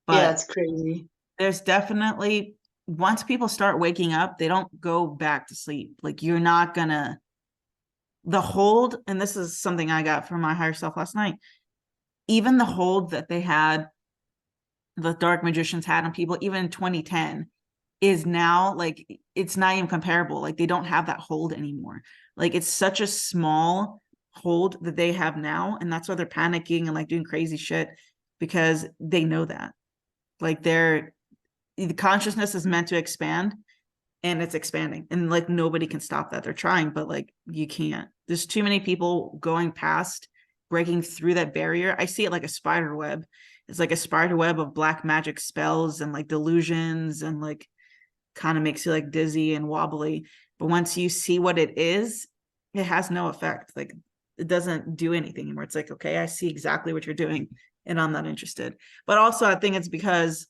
Yeah, But it's crazy. there's definitely, once people start waking up, they don't go back to sleep. Like you're not gonna, the hold, and this is something I got from my higher self last night. Even the hold that they had, the dark magicians had on people, even in 2010, is now like it's not even comparable. Like they don't have that hold anymore. Like it's such a small hold that they have now, and that's why they're panicking and like doing crazy shit, because they know that. Like the consciousness is meant to expand, and it's expanding, and like nobody can stop that. They're trying, but like you can't. There's too many people going past, breaking through that barrier. I see it like a spider web. It's like a spider web of black magic spells and like delusions, and like kind of makes you like dizzy and wobbly. But once you see what it is, it has no effect. Like it doesn't do anything anymore. It's like, okay, I see exactly what you're doing, and I'm not interested. But also I think it's because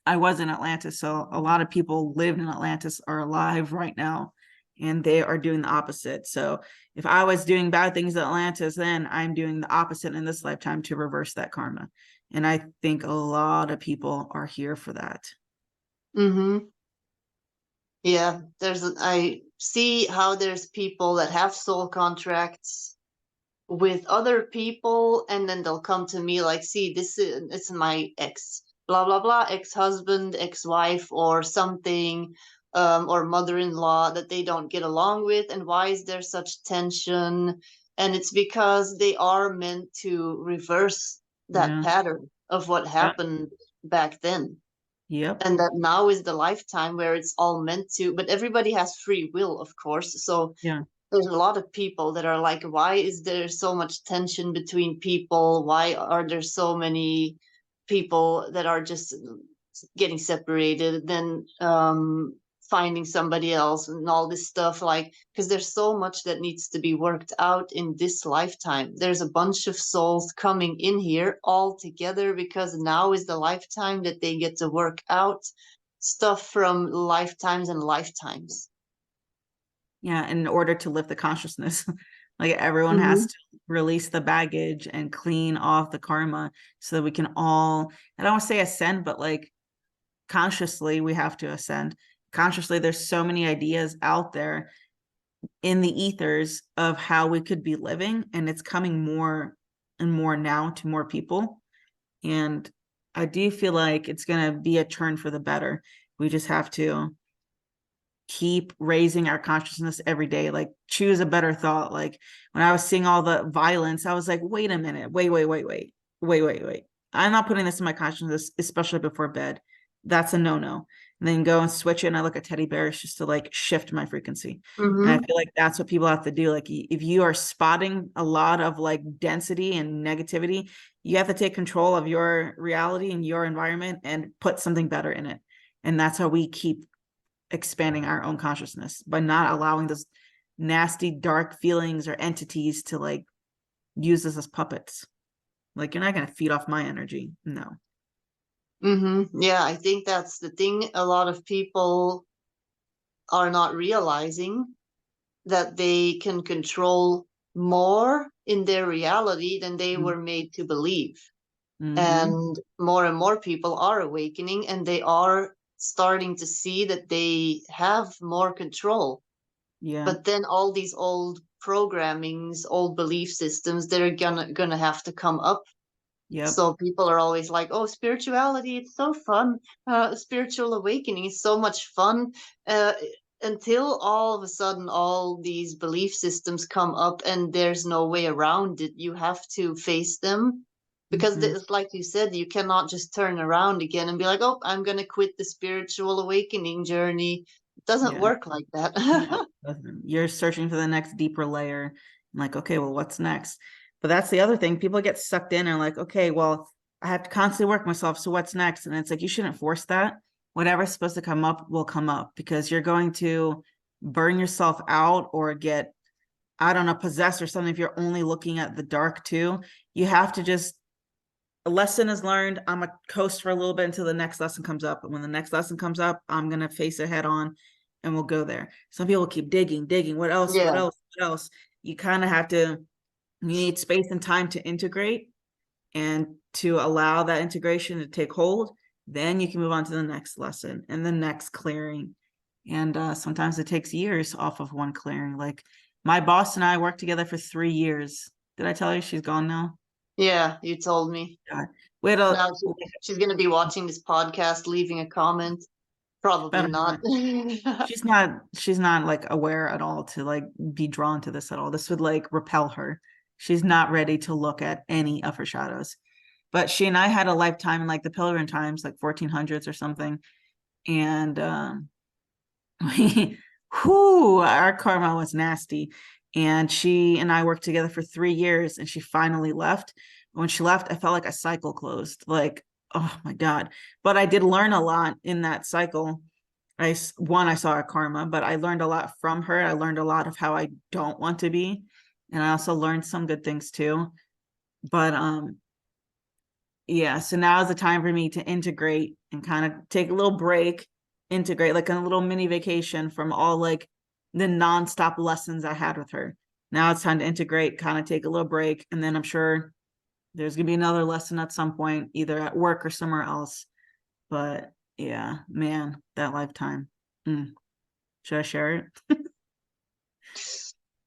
I was in Atlantis, so a lot of people lived in Atlantis are alive right now, and they are doing the opposite. So if I was doing bad things in Atlantis, then I'm doing the opposite in this lifetime to reverse that karma. And I think a lot of people are here for that. Mm-hmm. Yeah, I see how there's people that have soul contracts with other people, and then they'll come to me like, see, this is it's my ex, blah blah blah, ex-husband, ex-wife, or something, or mother-in-law that they don't get along with, and why is there such tension? And it's because they are meant to reverse that Yeah. pattern of what Yeah. happened back then, Yep. and that now is the lifetime where it's all meant to, but everybody has free will, of course. So Yeah. there's a lot of people that are like, why is there so much tension between people? Why are there so many people that are just getting separated, then finding somebody else and all this stuff? Like, because there's so much that needs to be worked out in this lifetime. There's a bunch of souls coming in here all together because now is the lifetime that they get to work out stuff from lifetimes and lifetimes. Yeah. In order to lift the consciousness, like everyone has Mm-hmm. to release the baggage and clean off the karma so that we can all, I don't want to say ascend, but like consciously we have to ascend. Consciously, there's so many ideas out there in the ethers of how we could be living, and it's coming more and more now to more people. And I do feel like it's going to be a turn for the better. We just have to keep raising our consciousness every day, like choose a better thought. Like when I was seeing all the violence, I was like, wait a minute, wait. I'm not putting this in my consciousness, especially before bed. That's a no-no. And then go and switch it, and I look at teddy bears just to like shift my frequency. And I Mm-hmm. feel like that's what people have to do. Like if you are spotting a lot of like density and negativity, you have to take control of your reality and your environment and put something better in it. And that's how we keep expanding our own consciousness, by not allowing those nasty dark feelings or entities to like use us as puppets. Like you're not going to feed off my energy. No. Mm-hmm. Yeah, I think that's the thing. A lot of people are not realizing that they can control more in their reality than they were made to believe. Mm-hmm. And more people are awakening, and they are starting to see that they have more control. Yeah. But then all these old programmings, old belief systems, they're gonna have to come up. Yep. So people are always like, oh, spirituality, it's so fun. Spiritual awakening is so much fun. Uh, until all of a sudden, all these belief systems come up and there's no way around it. You have to face them because Mm-hmm. it's like you said, you cannot just turn around again and be like, oh, I'm going to quit the spiritual awakening journey. It doesn't Yeah. work like that. No, you're searching for the next deeper layer. I'm like, okay, well, what's next? But that's the other thing. People get sucked in and like, okay, well, I have to constantly work myself. So what's next? And it's like, you shouldn't force that. Whatever's supposed to come up will come up, because you're going to burn yourself out or get, I don't know, possessed or something if you're only looking at the dark too. You have to just, a lesson is learned. I'm gonna coast for a little bit until the next lesson comes up. And when the next lesson comes up, I'm gonna face it head on, and we'll go there. Some people keep digging. What else? What Yeah. else? What else? You kind of have to, you need space and time to integrate and to allow that integration to take hold. Then you can move on to the next lesson and the next clearing. And sometimes it takes years off of one clearing. Like my boss and I worked together for 3 years. Did I tell you she's gone now? Yeah, you told me. God. We had a, Now she's going to be watching this podcast, leaving a comment. Probably better not. not. She's not like aware at all to like be drawn to this at all. This would like repel her. She's not ready to look at any of her shadows. But she and I had a lifetime in like the Pilgrim times, like 1400s or something. And our karma was nasty. And she and I worked together for 3 years, and she finally left. When she left, I felt like a cycle closed. Like, oh my God. But I did learn a lot in that cycle. I saw her karma, but I learned a lot from her. I learned a lot of how I don't want to be. And I also learned some good things too. But yeah, so now is the time for me to integrate and kind of take a little break, integrate like a little mini vacation from all like the nonstop lessons I had with her. Now it's time to integrate, kind of take a little break, and then I'm sure there's gonna be another lesson at some point, either at work or somewhere else. But yeah, man, that lifetime. Should I share it?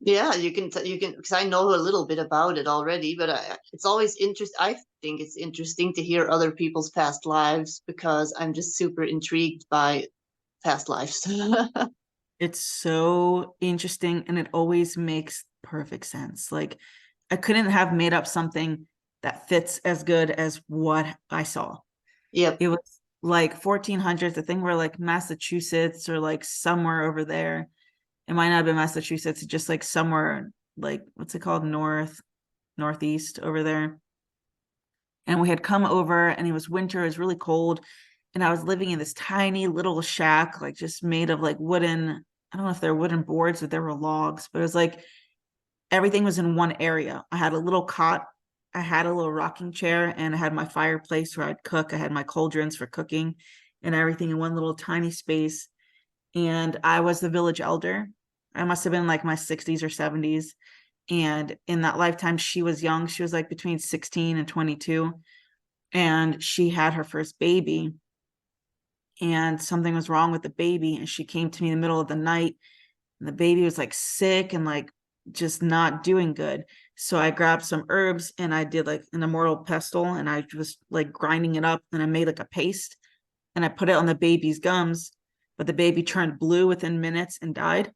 Yeah, you can because I know a little bit about it already, but it's always interesting. I think it's interesting to hear other people's past lives because I'm just super intrigued by past lives. It's so interesting, and it always makes perfect sense. Like I couldn't have made up something that fits as good as what I saw. Yep. It was like 1400s, I think we're like Massachusetts or like somewhere over there. It might not have been Massachusetts, just like somewhere like what's it called? Northeast over there. And we had come over, and it was winter, it was really cold. And I was living in this tiny little shack, like just made of like wooden, I don't know if they're wooden boards or there were logs, but it was like everything was in one area. I had a little cot, I had a little rocking chair, and I had my fireplace where I'd cook. I had my cauldrons for cooking and everything in one little tiny space. And I was the village elder. I must have been like my 60s or 70s. And in that lifetime, she was young. She was like between 16 and 22. And she had her first baby. And something was wrong with the baby. And she came to me in the middle of the night. And the baby was like sick and like just not doing good. So I grabbed some herbs and I did like an immortal pestle, and I was like grinding it up, and I made like a paste, and I put it on the baby's gums. But the baby turned blue within minutes and died.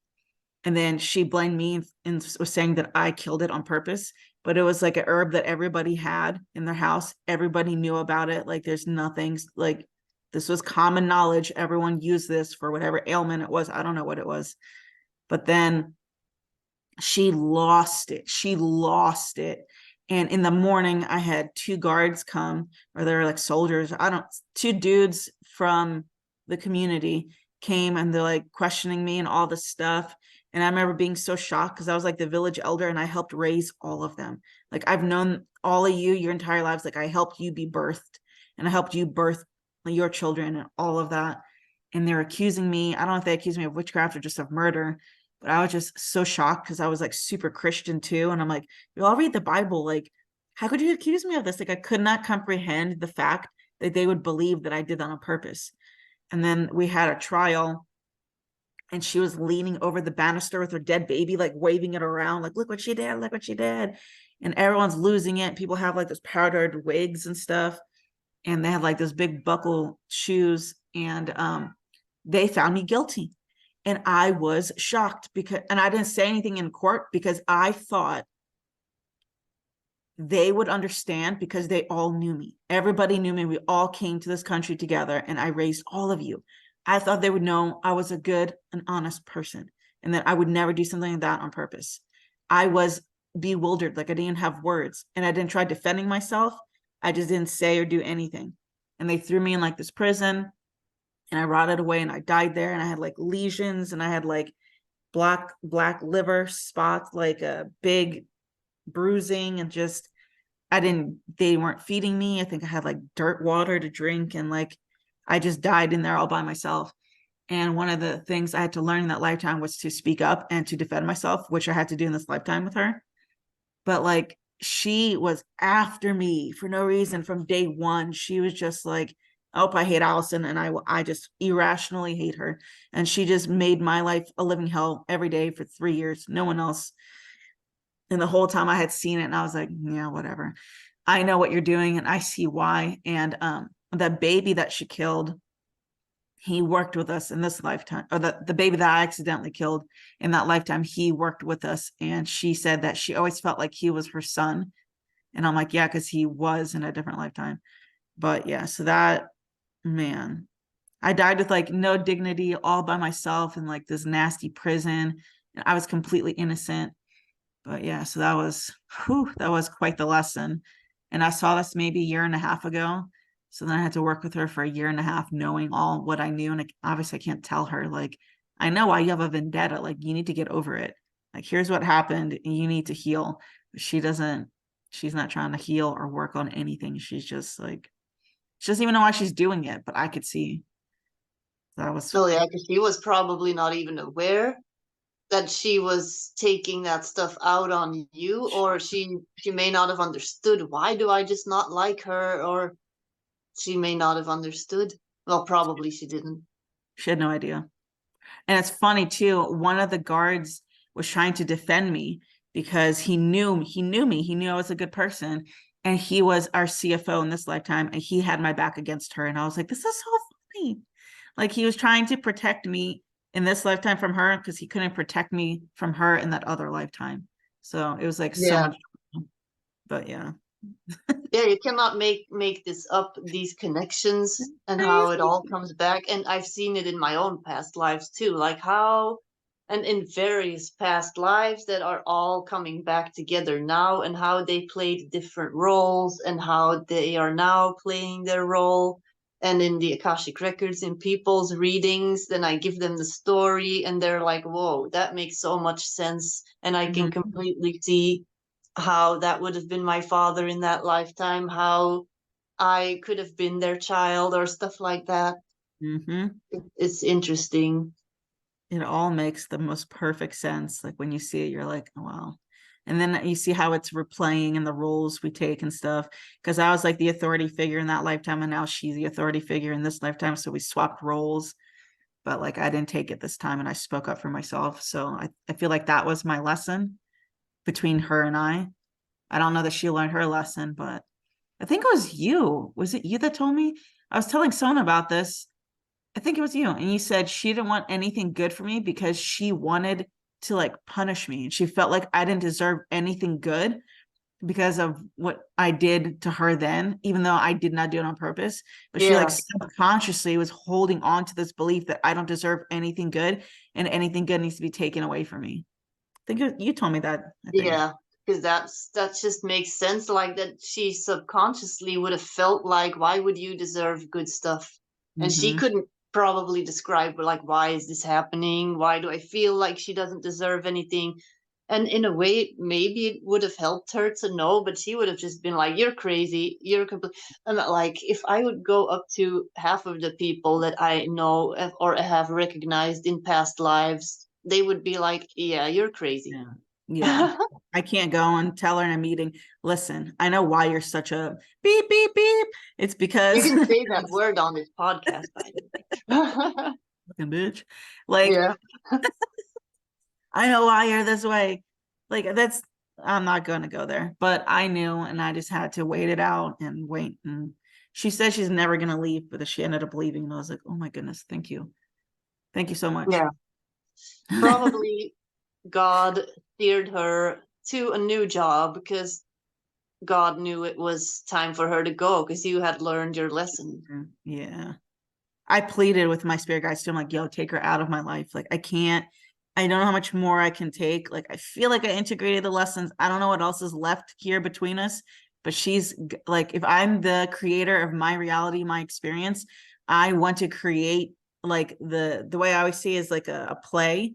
And then she blamed me and was saying that I killed it on purpose. But it was like a herb that everybody had in their house. Everybody knew about it. Like there's nothing like this was common knowledge. Everyone used this for whatever ailment it was. I don't know what it was. But then she lost it. She lost it. And in the morning, I had two guards come, or they were like soldiers. Two dudes from the community came, and they're like questioning me and all this stuff. And I remember being so shocked because I was like the village elder, and I helped raise all of them. Like I've known all of you your entire lives. Like I helped you be birthed, and I helped you birth your children and all of that. And they're accusing me. I don't know if they accuse me of witchcraft or just of murder, but I was just so shocked because I was like super Christian too. And I'm like, you all read the Bible. Like, how could you accuse me of this? Like, I could not comprehend the fact that they would believe that I did that on purpose. And then we had a trial, and she was leaning over the banister with her dead baby, like waving it around, like, look what she did, look what she did. And everyone's losing it. People have like those powdered wigs and stuff. And they have like those big buckle shoes. And they found me guilty. And I was shocked and I didn't say anything in court because I thought they would understand because they all knew me. Everybody knew me. We all came to this country together, and I raised all of you. I thought they would know I was a good and honest person, and that I would never do something like that on purpose. I was bewildered, like I didn't have words, and I didn't try defending myself. I just didn't say or do anything. And they threw me in like this prison, and I rotted away, and I died there, and I had like lesions, and I had like black liver spots, like a big bruising, and just they weren't feeding me. I think I had like dirt water to drink, and like I just died in there all by myself. And one of the things I had to learn in that lifetime was to speak up and to defend myself, which I had to do in this lifetime with her. But like she was after me for no reason from day one. She was just like, oh, I hate Allison, and I just irrationally hate her. And she just made my life a living hell every day for 3 years. No one else. And the whole time I had seen it, and I was like, yeah, whatever. I know what you're doing, and I see why. And the baby that she killed, he worked with us in this lifetime, or the baby that I accidentally killed in that lifetime, he worked with us. And she said that she always felt like he was her son. And I'm like, yeah, because he was in a different lifetime. But yeah, so that, man, I died with like no dignity, all by myself in like this nasty prison. And I was completely innocent. But yeah, so that was quite the lesson. And I saw this maybe a year and a half ago. So then I had to work with her for a year and a half, knowing all what I knew. And obviously I can't tell her, like, I know why you have a vendetta. Like, you need to get over it. Like, here's what happened. And you need to heal. But she's not trying to heal or work on anything. She's just like, she doesn't even know why she's doing it, but I could see that was. Oh yeah, because she was probably not even aware that she was taking that stuff out on you, or she may not have understood, why do I just not like her, or she may not have understood. Well, probably she didn't. She had no idea. And it's funny too, one of the guards was trying to defend me because he knew me, he knew I was a good person, and he was our CFO in this lifetime, and he had my back against her. And I was like, this is so funny. Like, he was trying to protect me in this lifetime from her because he couldn't protect me from her in that other lifetime. So it was like so Yeah. much, but yeah. Yeah, you cannot make this up, these connections and how it Crazy. all comes back. And I've seen it in my own past lives too, like how, and in various past lives that are all coming back together now, and how they played different roles and how they are now playing their role. And in the Akashic records, in people's readings, then I give them the story and they're like, whoa, that makes so much sense. And I can Mhm. completely see how that would have been my father in that lifetime, how I could have been their child, or stuff like that. Mhm. It's interesting. It all makes the most perfect sense. Like, when you see it, you're like, oh, wow. And then you see how it's replaying in the roles we take and stuff. Because I was like the authority figure in that lifetime, and now she's the authority figure in this lifetime. So we swapped roles, but like, I didn't take it this time and I spoke up for myself. So I feel like that was my lesson between her and I. I don't know that she learned her lesson, but I think it was you. Was it you that told me? I was telling someone about this. I think it was you. And you said she didn't want anything good for me because she wanted to like punish me. And she felt like I didn't deserve anything good because of what I did to her then, even though I did not do it on purpose. But she like Yeah, subconsciously was holding on to this belief that I don't deserve anything good and anything good needs to be taken away from me. I think you told me that, I think. yeah, because that just makes sense. Like that, she subconsciously would have felt like, why would you deserve good stuff? And she Mm-hmm. couldn't probably describe like, why is this happening? Why do I feel like she doesn't deserve anything? And in a way, maybe it would have helped her to know, but she would have just been like, you're crazy, you're complete. And like, if I would go up to half of the people that I know or have recognized in past lives, they would be like, yeah, you're crazy. Yeah. Yeah. I can't go and tell her in a meeting, listen, I know why you're such a beep, beep, beep. It's You because can say that word on this podcast, by the way. fucking bitch. Like, Yeah. I know why you're this way. Like, that's, I'm not going to go there. But I knew, and I just had to wait it out and wait. And she said she's never going to leave, but she ended up leaving. And I was like, oh my goodness, thank you. Thank you so much. Yeah. Probably God steered her to a new job because God knew it was time for her to go because you had learned your lesson. Yeah. I pleaded with my spirit guides too. I'm like, yo, take her out of my life. Like, I can't, I don't know how much more I can take. Like, I feel like I integrated the lessons. I don't know what else is left here between us, but she's like, if I'm the creator of my reality, my experience, I want to create like the way I always see is like a play.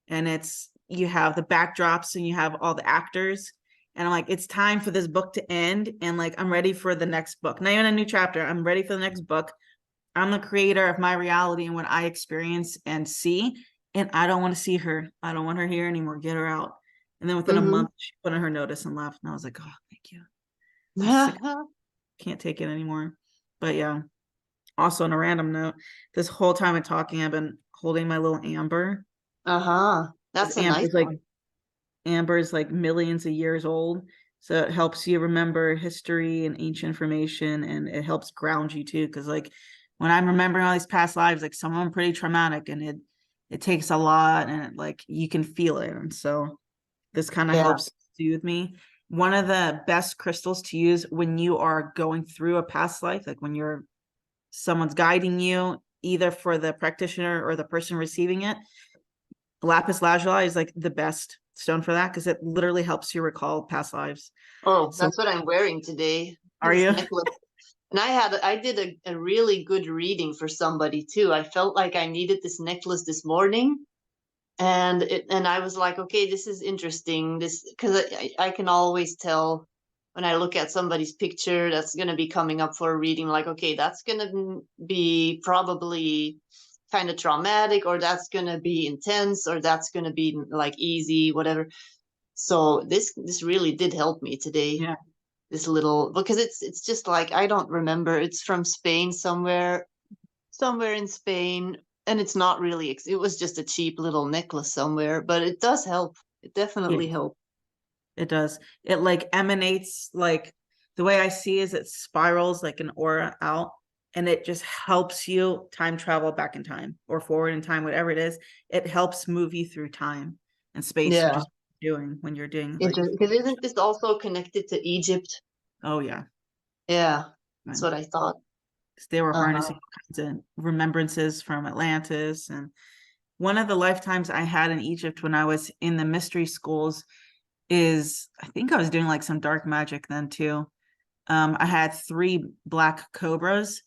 And it's, you have the backdrops and you have all the actors. And I'm like, it's time for this book to end. And like, I'm ready for the next book. Not even a new chapter. I'm ready for the next book. I'm the creator of my reality and what I experience and see. And I don't want to see her. I don't want her here anymore. Get her out. And then within a Mm-hmm. month, she put in her notice and left. And I was like, oh, thank you. I'm sick. Can't take it anymore. But yeah. Also, on a random note, this whole time of talking, I've been holding my little amber. Uh-huh. This That's a nice amber's like one. amber's like millions of years old. So it helps you remember history and ancient information, and it helps ground you too. Because like when I'm remembering all these past lives, like some of them pretty traumatic, and it takes a lot, and like you can feel it. And so this kind of Yeah. helps soothe me. one of the best crystals to use when you are going through a past life, like when someone's guiding you, either for the practitioner or the person receiving it. Lapis lazuli is like the best stone for that because it literally helps you recall past lives. Oh, So that's what I'm wearing today. are This you? necklace. And I did a really good reading for somebody too. I felt like I needed this necklace this morning, and I was like, okay, this is interesting. This because I can always tell when I look at somebody's picture that's going to be coming up for a reading, like, okay, that's going to be probably kind of traumatic, or that's going to be intense, or that's going to be like easy, whatever. So this really did help me today. Yeah. This little, because it's just like, I don't remember. It's from Spain, somewhere in Spain, and it's not really. It was just a cheap little necklace somewhere, but it does help. It Yeah, definitely helps. it does. It like emanates, like the way I see is it spirals like an aura out, and it just helps you time travel back in time or forward in time, whatever it is. It helps move you through time and space, which Yeah, is what you're doing when you're doing like, interesting. Because isn't this also connected to Egypt? oh yeah, Yeah, that's man. what I thought. 'Cause they were Uh-huh. harnessing all kinds of remembrances from Atlantis. And one of the lifetimes I had in Egypt when I was in the mystery schools is, I think I was doing like some dark magic then too. I had 3 black cobras,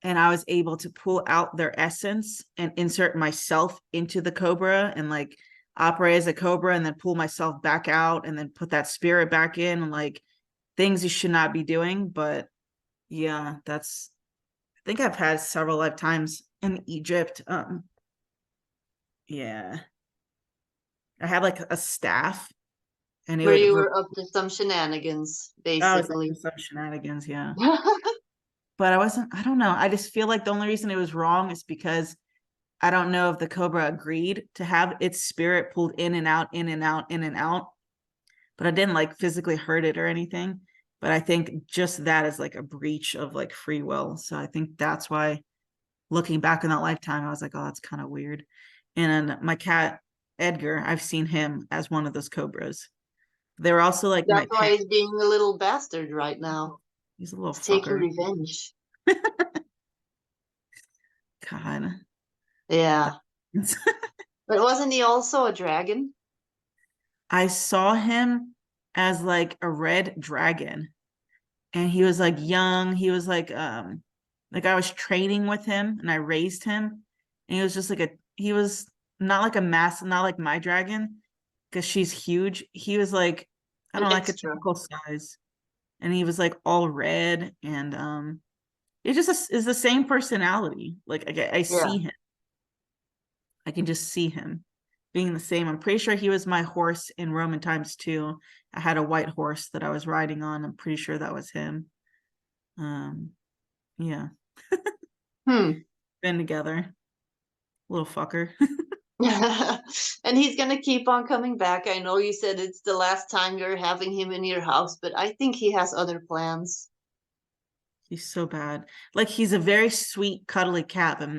and I was able to pull out their essence and insert myself into the cobra and like operate as a cobra and then pull myself back out and then put that spirit back in, and like things you should not be doing. But yeah, that's, I think I've had several lifetimes in Egypt. Yeah. I had like a staff, and it Where would you were up to some shenanigans, I was up basically. to some shenanigans, yeah. But I don't know. I just feel like the only reason it was wrong is because I don't know if the cobra agreed to have its spirit pulled in and out, in and out, in and out. But I didn't like physically hurt it or anything. But I think just that is like a breach of like free will. So I think that's why, looking back in that lifetime, I was like, oh, that's kind of weird. And then my cat, Edgar, I've seen him as one of those cobras. They're also like my That's why pet. he's being a little bastard right now. He's a little He's taking fucker. revenge. God. Yeah. But wasn't he also a dragon? I saw him as like a red dragon, and he was like young. He was like I was training with him and I raised him, and he was just like he was not like a mass, not like my dragon because she's huge. He was like, I An don't know, like a extra. typical size, and he was like all red, and it just is the same personality. Like I Yeah. see him, I can just see him being the same. I'm pretty sure he was my horse in Roman times too. I had a white horse that I was riding on. I'm pretty sure that was him. Um, yeah, Hmm. been together, little fucker. And he's gonna keep on coming back. I know you said it's the last time you're having him in your house, but I think he has other plans. He's so bad. Like he's a very sweet, cuddly cat, but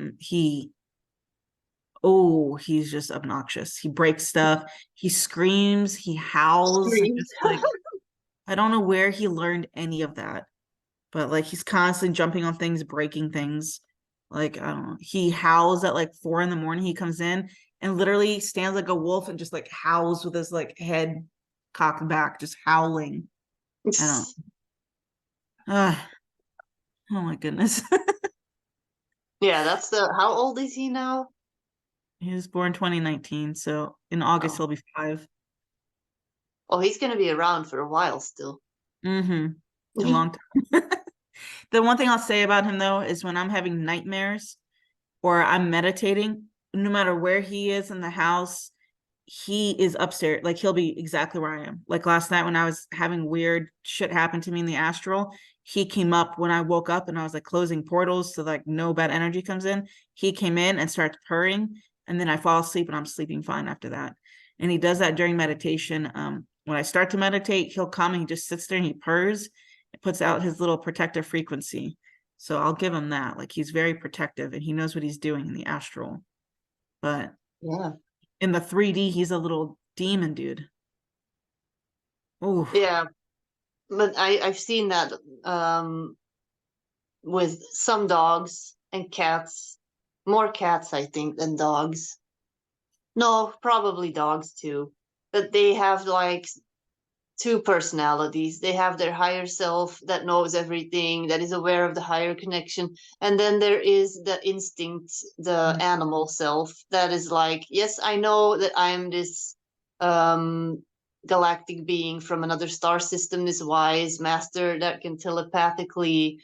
he's just obnoxious. He breaks stuff. He screams. He howls. Screams. Just like, I don't know where he learned any of that, but like he's constantly jumping on things, breaking things. Like, I don't know. He howls at like 4 a.m. He comes in and literally stands like a wolf and just like howls with his like head cocked back, just howling. I don't. Uh, oh my goodness. Yeah, that's the. How old is he now? He was born 2019, so in August Oh, he'll be 5. oh, he's gonna be around for a while still. Mm-hmm. A long time. The one thing I'll say about him though is when I'm having nightmares or I'm meditating, no matter where he is in the house, he is upstairs. Like he'll be exactly where I am. Like last night when I was having weird shit happen to me in the astral, he came up when I woke up and I was like closing portals so like no bad energy comes in. He came in and starts purring, and then I fall asleep and I'm sleeping fine after that. And he does that during meditation. When I start to meditate, he'll come and he just sits there and he purrs. It puts out his little protective frequency. So I'll give him that. Like he's very protective and he knows what he's doing in the astral. But Yeah. in the 3D, he's a little demon dude. Oh, Yeah, but I've seen that with some dogs and cats. More cats, I think, than dogs. No, probably dogs too. That they have like two personalities. They have their higher self that knows everything, that is aware of the higher connection. And then there is the instinct, the animal self that is like, yes, I know that I am this um, galactic being from another star system, this wise master that can telepathically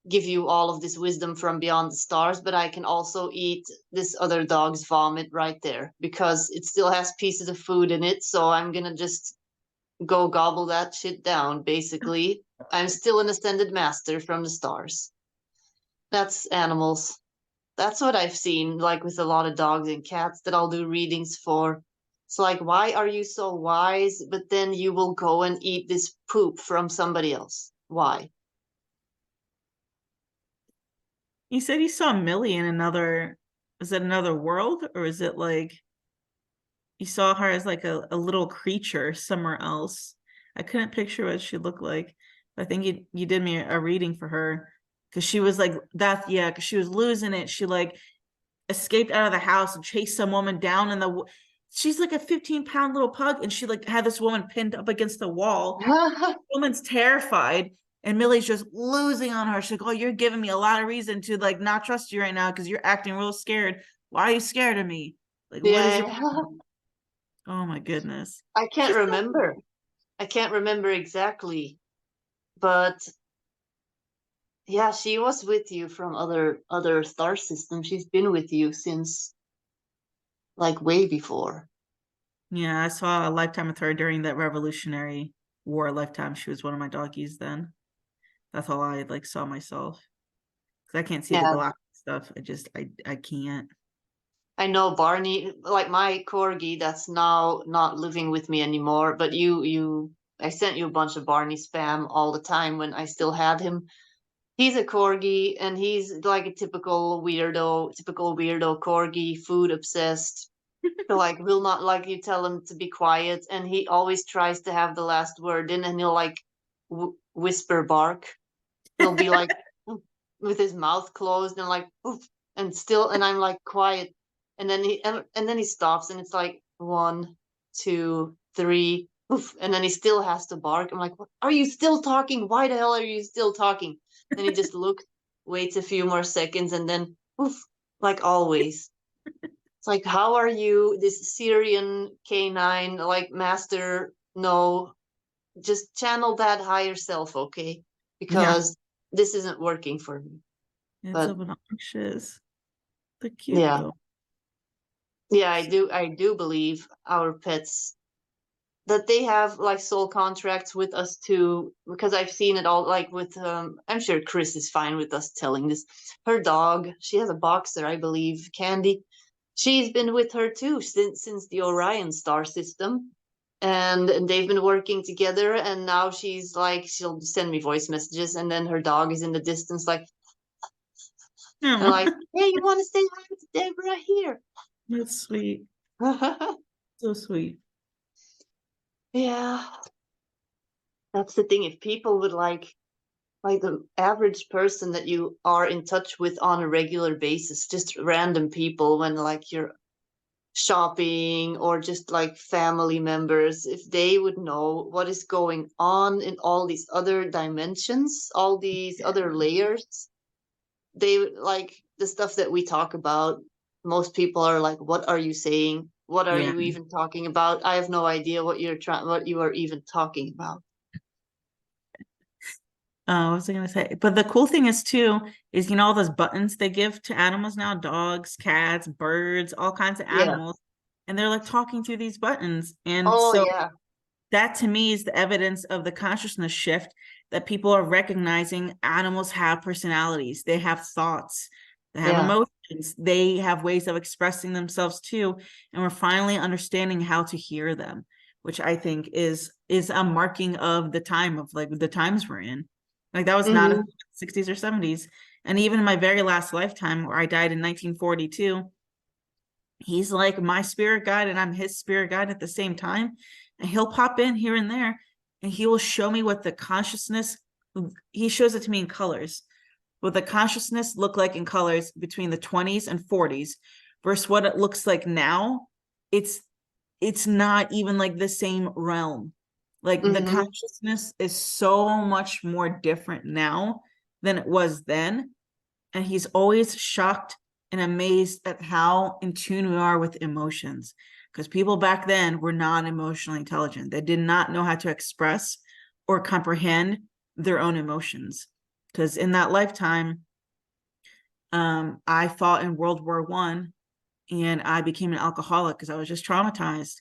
give you all of this wisdom from beyond the stars, but I can also eat this other dog's vomit right there because it still has pieces of food in it. So I'm gonna just go gobble that shit down, basically. I'm still an ascended master from the stars. That's animals. That's what I've seen, like with a lot of dogs and cats that I'll do readings for. It's like, why are you so wise, but then you will go and eat this poop from somebody else? Why? you said you saw Millie in another, is it another world, or is it like you saw her as like a little creature somewhere else? I couldn't picture what she looked like. I think you did me a reading for her because she was like that. Yeah, because she was losing it. She like escaped out of the house and chased some woman down in the. She's like a 15-pound little pug, and she like had this woman pinned up against the wall. The woman's terrified, and Millie's just losing on her. She's like, "Oh, you're giving me a lot of reason to like not trust you right now because you're acting real scared. Why are you scared of me? Like, what is your?" Yeah, Oh my goodness. I can't She's so remember. I can't remember exactly, but yeah, she was with you from other star systems. She's been with you since like way before. Yeah, I saw a lifetime with her during that Revolutionary War lifetime. She was one of my doggies then. That's all I like saw myself. Because I can't see the Yeah, galactic stuff. I can't. I know Barney, like my corgi that's now not living with me anymore, but I sent you a bunch of Barney spam all the time when I still had him. He's a corgi and he's like a typical weirdo corgi, food obsessed. So like will not like you tell him to be quiet and he always tries to have the last word in and he'll like whisper bark. He'll be like with his mouth closed and like oof, and still and I'm like quiet and then he stops and it's like 1, 2, 3 oof, and then he still has to bark. I'm like, what? Are you still talking? Why the hell are you still talking? Then he just looks, waits a few more seconds and then oof, like always. It's like, how are you, this Syrian canine, like master? No, just channel that higher self, okay? Yeah, Because this isn't working for me. it's But obnoxious. They're cute yeah, though. yeah, I do believe our pets that they have like soul contracts with us too, because I've seen it all like with I'm sure Chris is fine with us telling this. Her dog, she has a boxer, I believe, Candy. She's been with her too since the Orion star system. And they've been working together and now she's like she'll send me voice messages and then her dog is in the distance like and Oh, like, hey, you want to say hi to Deborah here? that's sweet. So sweet. Yeah, that's the thing. If people would like the average person that you are in touch with on a regular basis, just random people when like you're shopping or just like family members, if they would know what is going on in all these other dimensions, all these other layers, they like the stuff that we talk about. Most people are like, what are you saying? What are Yeah. you even talking about? I have no idea what you are even talking about. What was I gonna say? But the cool thing is too, is all those buttons they give to animals now, dogs, cats, birds, all kinds of Yeah. animals, and they're like talking through these buttons. And Oh so yeah. that to me is the evidence of the consciousness shift that people are recognizing animals have personalities, they have thoughts, they have Yeah. emotions, they have ways of expressing themselves too, and we're finally understanding how to hear them, which I think is a marking of the time of like the times we're in. Like that was not a Hmm. 60s or 70s. And even in my very last lifetime where I died in 1942, he's like my spirit guide and I'm his spirit guide at the same time. And he'll pop in here and there. and he will show me what the consciousness, he shows it to me in colors, what the consciousness looked like in colors between the 20s and 40s versus what it looks like now. It's not even like the same realm. Like the Mm-hmm. consciousness is so much more different now than it was then. And he's always shocked and amazed at how in tune we are with emotions. Because people back then were not emotionally intelligent. They did not know how to express or comprehend their own emotions. Because in that lifetime, I fought in World War One, and I became an alcoholic because I was just traumatized.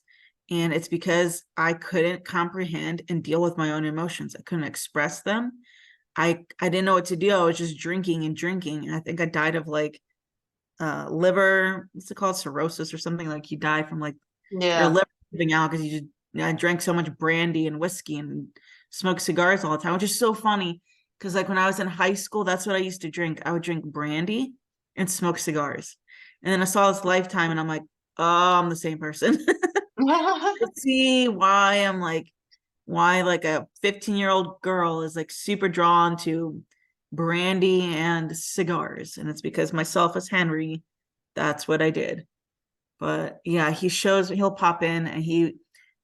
And it's because I couldn't comprehend and deal with my own emotions. I couldn't express them. I didn't know what to do. I was just drinking and drinking. And I think I died of like liver, what's it called? Cirrhosis or something. Like you die from like your Yeah. liver giving out because I drank so much brandy and whiskey and smoked cigars all the time, which is so funny. Because like when I was in high school, that's what I used to drink. I would drink brandy and smoke cigars. And then I saw this Lifetime and I'm like, oh, I'm the same person. See why like a 15-year-old girl is like super drawn to brandy and cigars. And it's because myself as Henry, that's what I did. But yeah, he'll pop in and he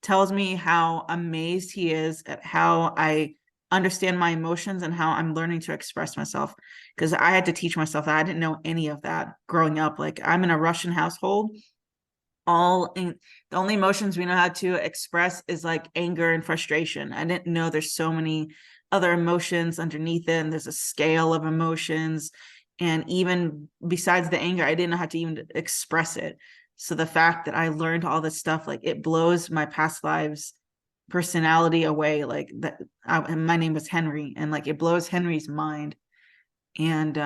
tells me how amazed he is at how I understand my emotions and how I'm learning to express myself. Because I had to teach myself that. I didn't know any of that growing up. Like I'm in a Russian household. The only emotions we know how to express is like anger and frustration. I didn't know there's so many other emotions underneath it, and there's a scale of emotions. And even besides the anger, I didn't know how to even express it. So the fact that I learned all this stuff, like it blows my past lives personality away. Like that, and my name was Henry, and like it blows Henry's mind. And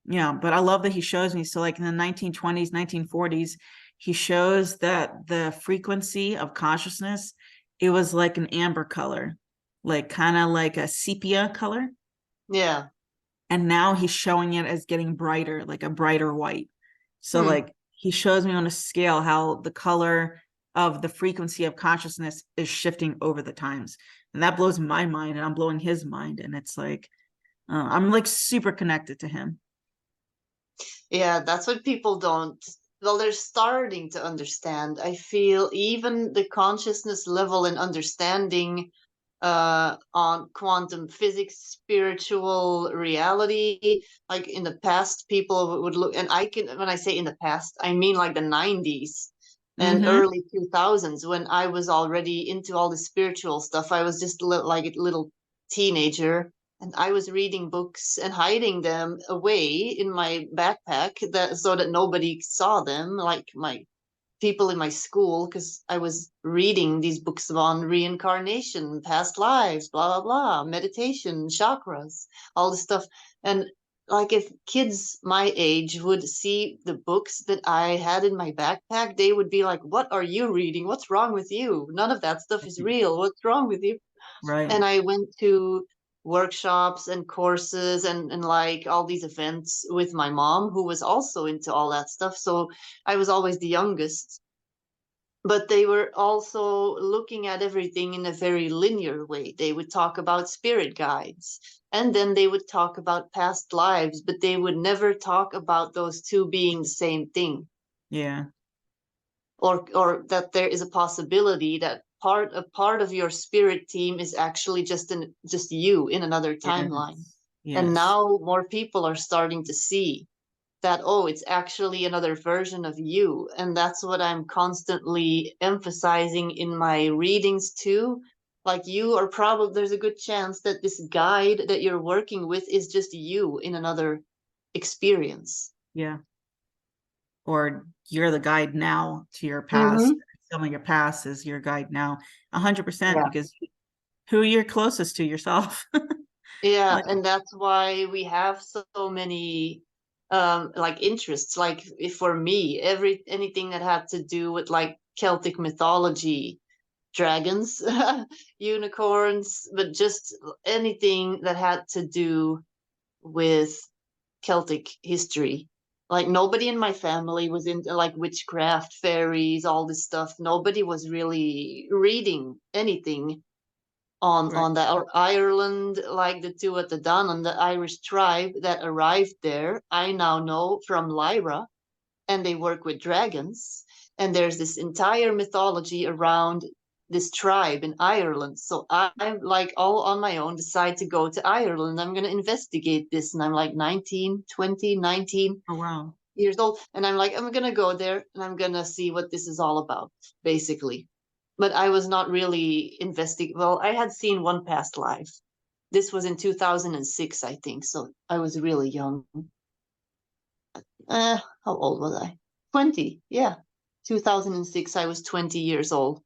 yeah, but I love that he shows me. So like in the 1920s, 1940s, he shows that the frequency of consciousness, it was like an amber color, like kind of like a sepia color. Yeah. And now he's showing it as getting brighter, like a brighter white. So Hmm. like he shows me on a scale how the color of the frequency of consciousness is shifting over the times. And that blows my mind, and I'm blowing his mind. And it's like, I'm like super connected to him. Yeah, that's what people don't. Well, they're starting to understand. I feel even the consciousness level and understanding on quantum physics, spiritual reality. Like in the past, people would look, and I can, when I say in the past, I mean like the 90s and Mm-hmm. early 2000s when I was already into all the spiritual stuff. I was just like a little teenager, and I was reading books and hiding them away in my backpack that so that nobody saw them, like my people in my school, because I was reading these books on reincarnation, past lives, blah blah blah, meditation, chakras, all this stuff. And like if kids my age would see the books that I had in my backpack, they would be like, "What are you reading? What's wrong with you? None of that stuff is real. What's wrong with you?" Right. And I went to workshops and courses and like all these events with my mom, who was also into all that stuff. So I was always the youngest, but they were also looking at everything in a very linear way. They would talk about spirit guides, and then they would talk about past lives, but they would never talk about those two being the same thing, Yeah. or that there is a possibility that a part of your spirit team is actually just you in another timeline. Yes. And Yes. now more people are starting to see that, oh, it's actually another version of you. And that's what I'm constantly emphasizing in my readings too. Like you are probably, there's a good chance that this guide that you're working with is just you in another experience. Yeah. Or you're the guide now to your past. Mm-hmm. Some of your past is your guide now. 100% Yeah. because who you're closest to yourself. Yeah, Like, and that's why we have so many like interests. Like if for me, anything that had to do with like Celtic mythology, dragons, unicorns, but just anything that had to do with Celtic history. Like nobody in my family was into like witchcraft, fairies, all this stuff. Nobody was really reading anything. on that, or Ireland, like the two at the Donnan, the Irish tribe that arrived there. I now know from Lyra, and they work with dragons. And there's this entire mythology around this tribe in Ireland. So I'm like all on my own, decide to go to Ireland. I'm going to investigate this. And I'm like 19, 20, 19 Oh, wow. years old. And I'm like, I'm going to go there and I'm going to see what this is all about, basically. But I was not really investigating. Well, I had seen one past life. This was in 2006, I think. So I was really young. How old was I? 20. Yeah. 2006, I was 20 years old.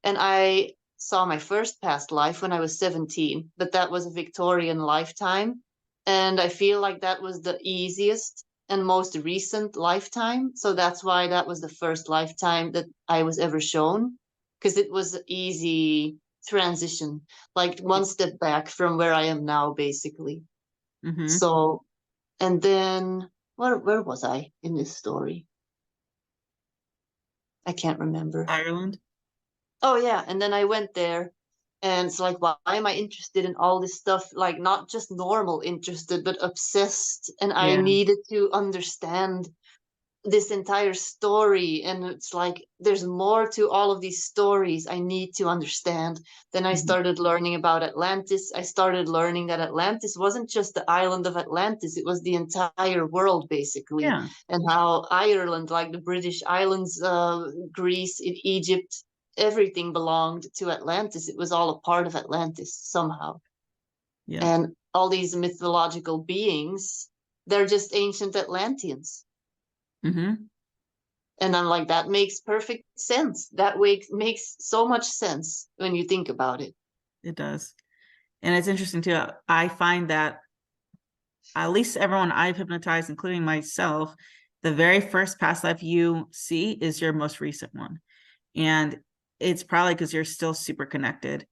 And I saw my first past life when I was 17, but that was a Victorian lifetime. And I feel like that was the easiest and most recent lifetime. So that's why that was the first lifetime that I was ever shown, because it was an easy transition, like one step back from where I am now, basically. Mm-hmm. So, and then where was I in this story? I can't remember. Ireland. Oh yeah, and then I went there, and it's like, why am I interested in all this stuff? Like, not just normal interested, but obsessed. And I Yeah. needed to understand this entire story. And it's like, there's more to all of these stories I need to understand. Then I Mhm. started learning about Atlantis. I started learning that Atlantis wasn't just the island of Atlantis, it was the entire world, basically. Yeah. And how Ireland, like the British Islands, Greece, Egypt, everything belonged to Atlantis. It was all a part of Atlantis somehow. Yeah. And all these mythological beings, they're just ancient Atlanteans. Mm-hmm. And I'm like, that makes perfect sense. That makes so much sense when you think about it. It does. And it's interesting too. I find that at least everyone I've hypnotized, including myself, the very first past life you see is your most recent one. And it's probably because you're still super connected.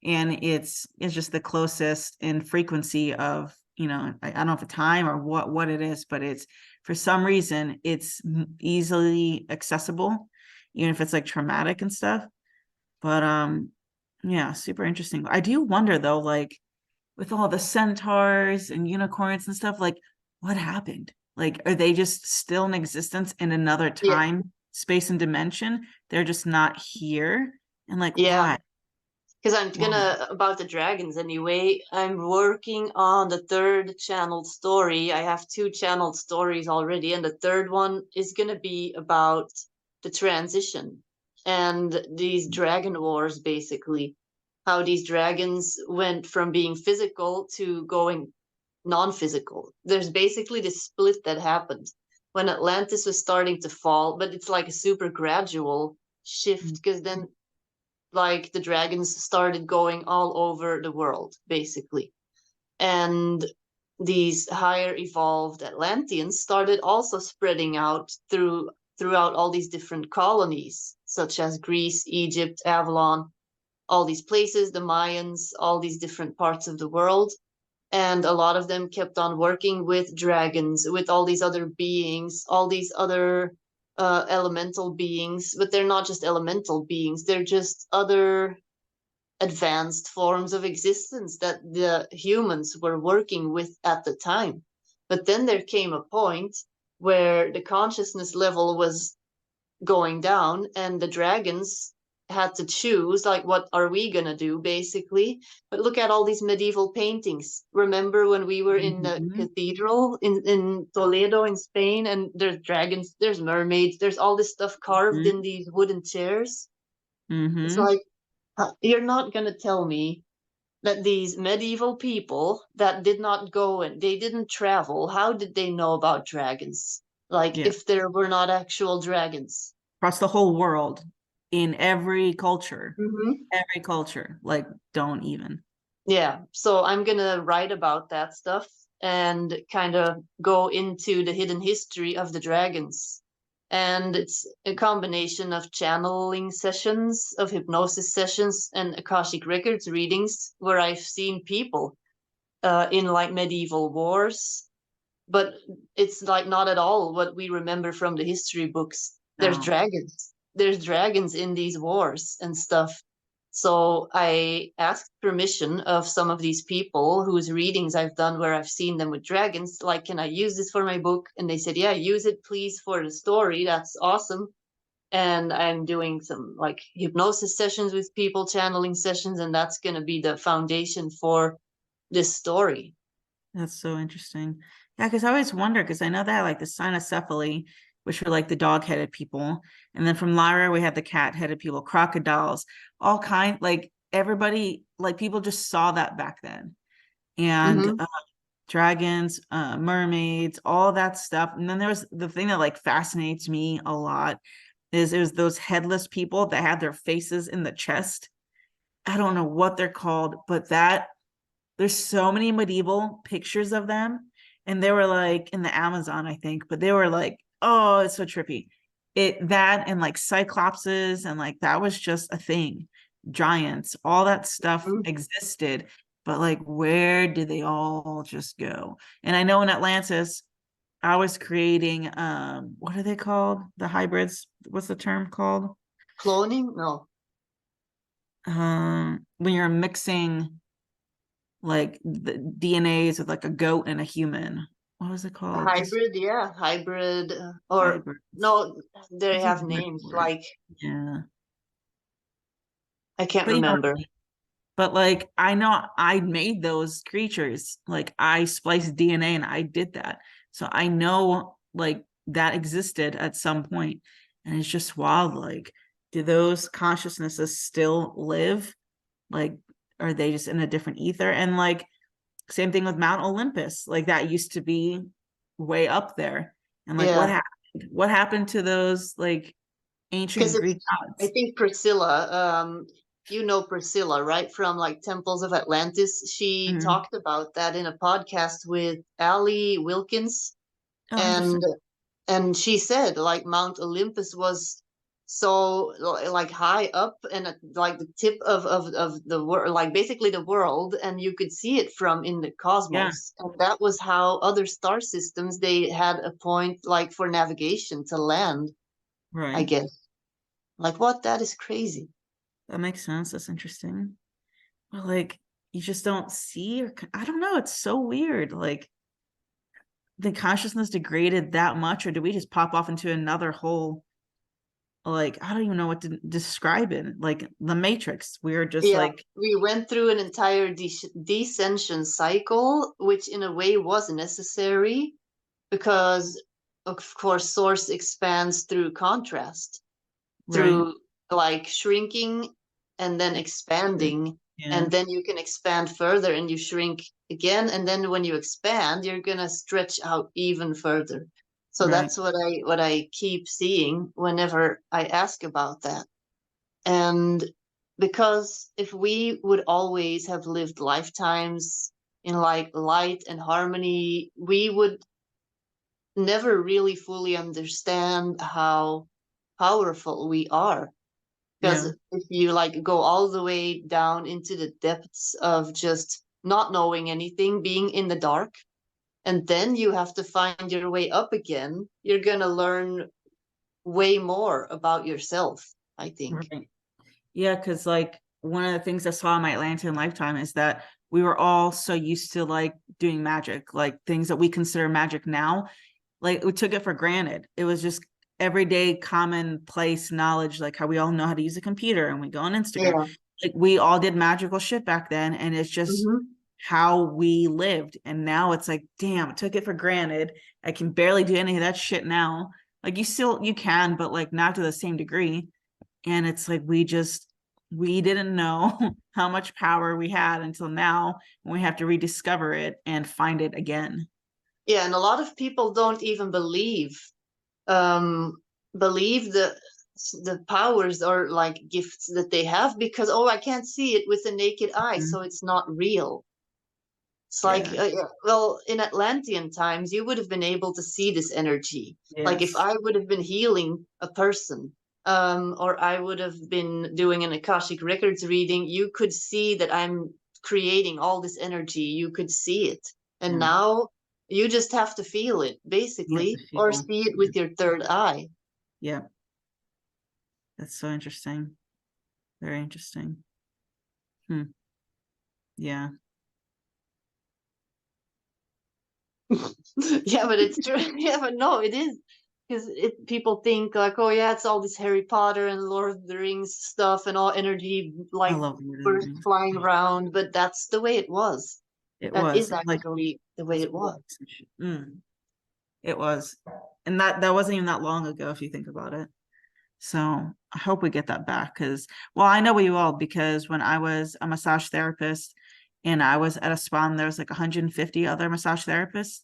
And it's just the closest in frequency of, I don't know if a time or what it is, but it's for some reason it's easily accessible, even if it's like traumatic and stuff. But yeah, super interesting. I do wonder though, like with all the centaurs and unicorns and stuff, like what happened? Like, are they just still in existence in another Yeah. time, space, and dimension? They're just not here. And like, Yeah. why? Because I'm Why? gonna, about the dragons anyway, I'm working on the third channeled story. I have two channeled stories already, and the third one is gonna be about the transition and these dragon wars, basically. How these dragons went from being physical to going non-physical. There's basically this split that happened when Atlantis was starting to fall, but it's like a super gradual shift, because then like the dragons started going all over the world, basically. And these higher evolved Atlanteans started also spreading out throughout all these different colonies, such as Greece, Egypt, Avalon, all these places, the Mayans, all these different parts of the world. And a lot of them kept on working with dragons, with all these other beings, all these other elemental beings. But they're not just elemental beings, they're just other advanced forms of existence that the humans were working with at the time. But then there came a point where the consciousness level was going down, and the dragons had to choose, like, what are we gonna do, basically. But look at all these medieval paintings. Remember when we were in the Mm-hmm. cathedral in Toledo in Spain, and there's dragons, there's mermaids, there's all this stuff carved in these wooden chairs. It's Mm-hmm. like, you're not gonna tell me that these medieval people that did not go and they didn't travel, how did they know about dragons? Like, Yeah. if there were not actual dragons. Across the whole world, in every culture, Mm-hmm. like, don't even. Yeah, so I'm gonna write about that stuff and kind of go into the hidden history of the dragons. And it's a combination of channeling sessions, of hypnosis sessions, and Akashic Records readings where I've seen people in like medieval wars. But it's like not at all what we remember from the history books. There's No. dragons. There's dragons in these wars and stuff. So I asked permission of some of these people whose readings I've done where I've seen them with dragons. Like, can I use this for my book? And they said, yeah, use it, please, for the story. That's awesome. And I'm doing some like hypnosis sessions with people, channeling sessions, and that's going to be the foundation for this story. That's so interesting. Yeah, because I always wonder, because I know that like the cynocephaly, which were like the dog-headed people, and then from Lyra we had the cat-headed people, crocodiles, all kind, like everybody, like people just saw that back then, and Mm-hmm. dragons, mermaids, all that stuff. And then there was the thing that like fascinates me a lot is it was those headless people that had their faces in the chest. I don't know what they're called, but that there's so many medieval pictures of them, and they were like in the Amazon, I think, but they were like, oh, it's so trippy. It that and like cyclopses and like that was just a thing. Giants, all that stuff Mm-hmm. existed, but like where did they all just go? And I know in Atlantis, I was creating what are they called? The hybrids. What's the term called? Cloning? No. When you're mixing like the DNAs with like a goat and a human. What was it A called? Just hybrid, yeah, hybrid, or hybrids. no, they There's a have word names for it. like Yeah. I can't But you know, remember. but like I know I made those creatures. Like I spliced DNA and I did that. So I know like that existed at some point. And it's just wild. Like, do those consciousnesses still live? Like, are they just in a different ether? And like same thing with Mount Olympus. Like that used to be way up there. And like what Yeah, happened? What happened to those like because ancient it's Greek I gods? think Priscilla, you know Priscilla, right? From like Temples of Atlantis. She Mhm. talked about that in a podcast with Ali Wilkins, Oh, and interesting. she said like Mount Olympus was so like high up and at like the tip of the world, like basically the world, and you could see it from in the Yeah, cosmos. And that was how other star systems, they had a point like for navigation to land, I right. guess. Like what? That is crazy. That makes sense. That's interesting. But like you just don't see or I don't know. It's so weird. Like the consciousness degraded that much, or do we just pop off into another whole like I don't even know what to describe it. Like the Matrix. We're just Yeah, like, we went through an entire descension cycle, which in a way was necessary because, of course, source expands through contrast, right. through like shrinking and then expanding. Yeah, And then you can expand further and you shrink again. And then when you expand, you're going to stretch out even further. So right. that's what I keep seeing whenever I ask about that. And because if we would always have lived lifetimes in like light and harmony, we would never really fully understand how powerful we are. Because Yeah. if you like go all the way down into the depths of just not knowing anything, being in the dark, and then you have to find your way up again, you're gonna learn way more about yourself, I think. Right. Yeah, because like one of the things I saw in my Atlantean lifetime is that we were all so used to like doing magic, like things that we consider magic now. Like we took it for granted. It was just everyday commonplace knowledge, like how we all know how to use a computer and we go on Instagram. Yeah. Like we all did magical shit back then, and it's just Hmm. how we lived. And now it's like, damn, I took it for granted. I can barely do any of that shit now. Like you can, but like not to the same degree. And it's like we didn't know how much power we had until now when we have to rediscover it and find it again. Yeah, and a lot of people don't even um believe the powers or like gifts that they have because, oh, I can't see it with the naked eye, Mhm. so it's not real. It's like, Yeah. yeah, well, in Atlantean times, you would have been able to see this energy. Like if Yes. I would have been healing a person, or I would have been doing an Akashic Records reading, you could see that I'm creating all this energy. You could see it. And Yeah. now you just have to feel it, You have to basically, or feel. see it with your third eye. Yeah. That's so interesting. Very interesting. Yeah. Yeah, but it's true. Yeah, but no, it is. Because people think like, oh yeah, it's all this Harry Potter and Lord of the Rings stuff and all energy I like love Lord of the burst Rings. flying around, but that's the way it was. It That was is like actually the way it was. it was. And that wasn't even that long ago if you think about it. So I hope we get that back because, well, I know we will because when I was a massage therapist and I was at a spa and there was like 150 other massage therapists.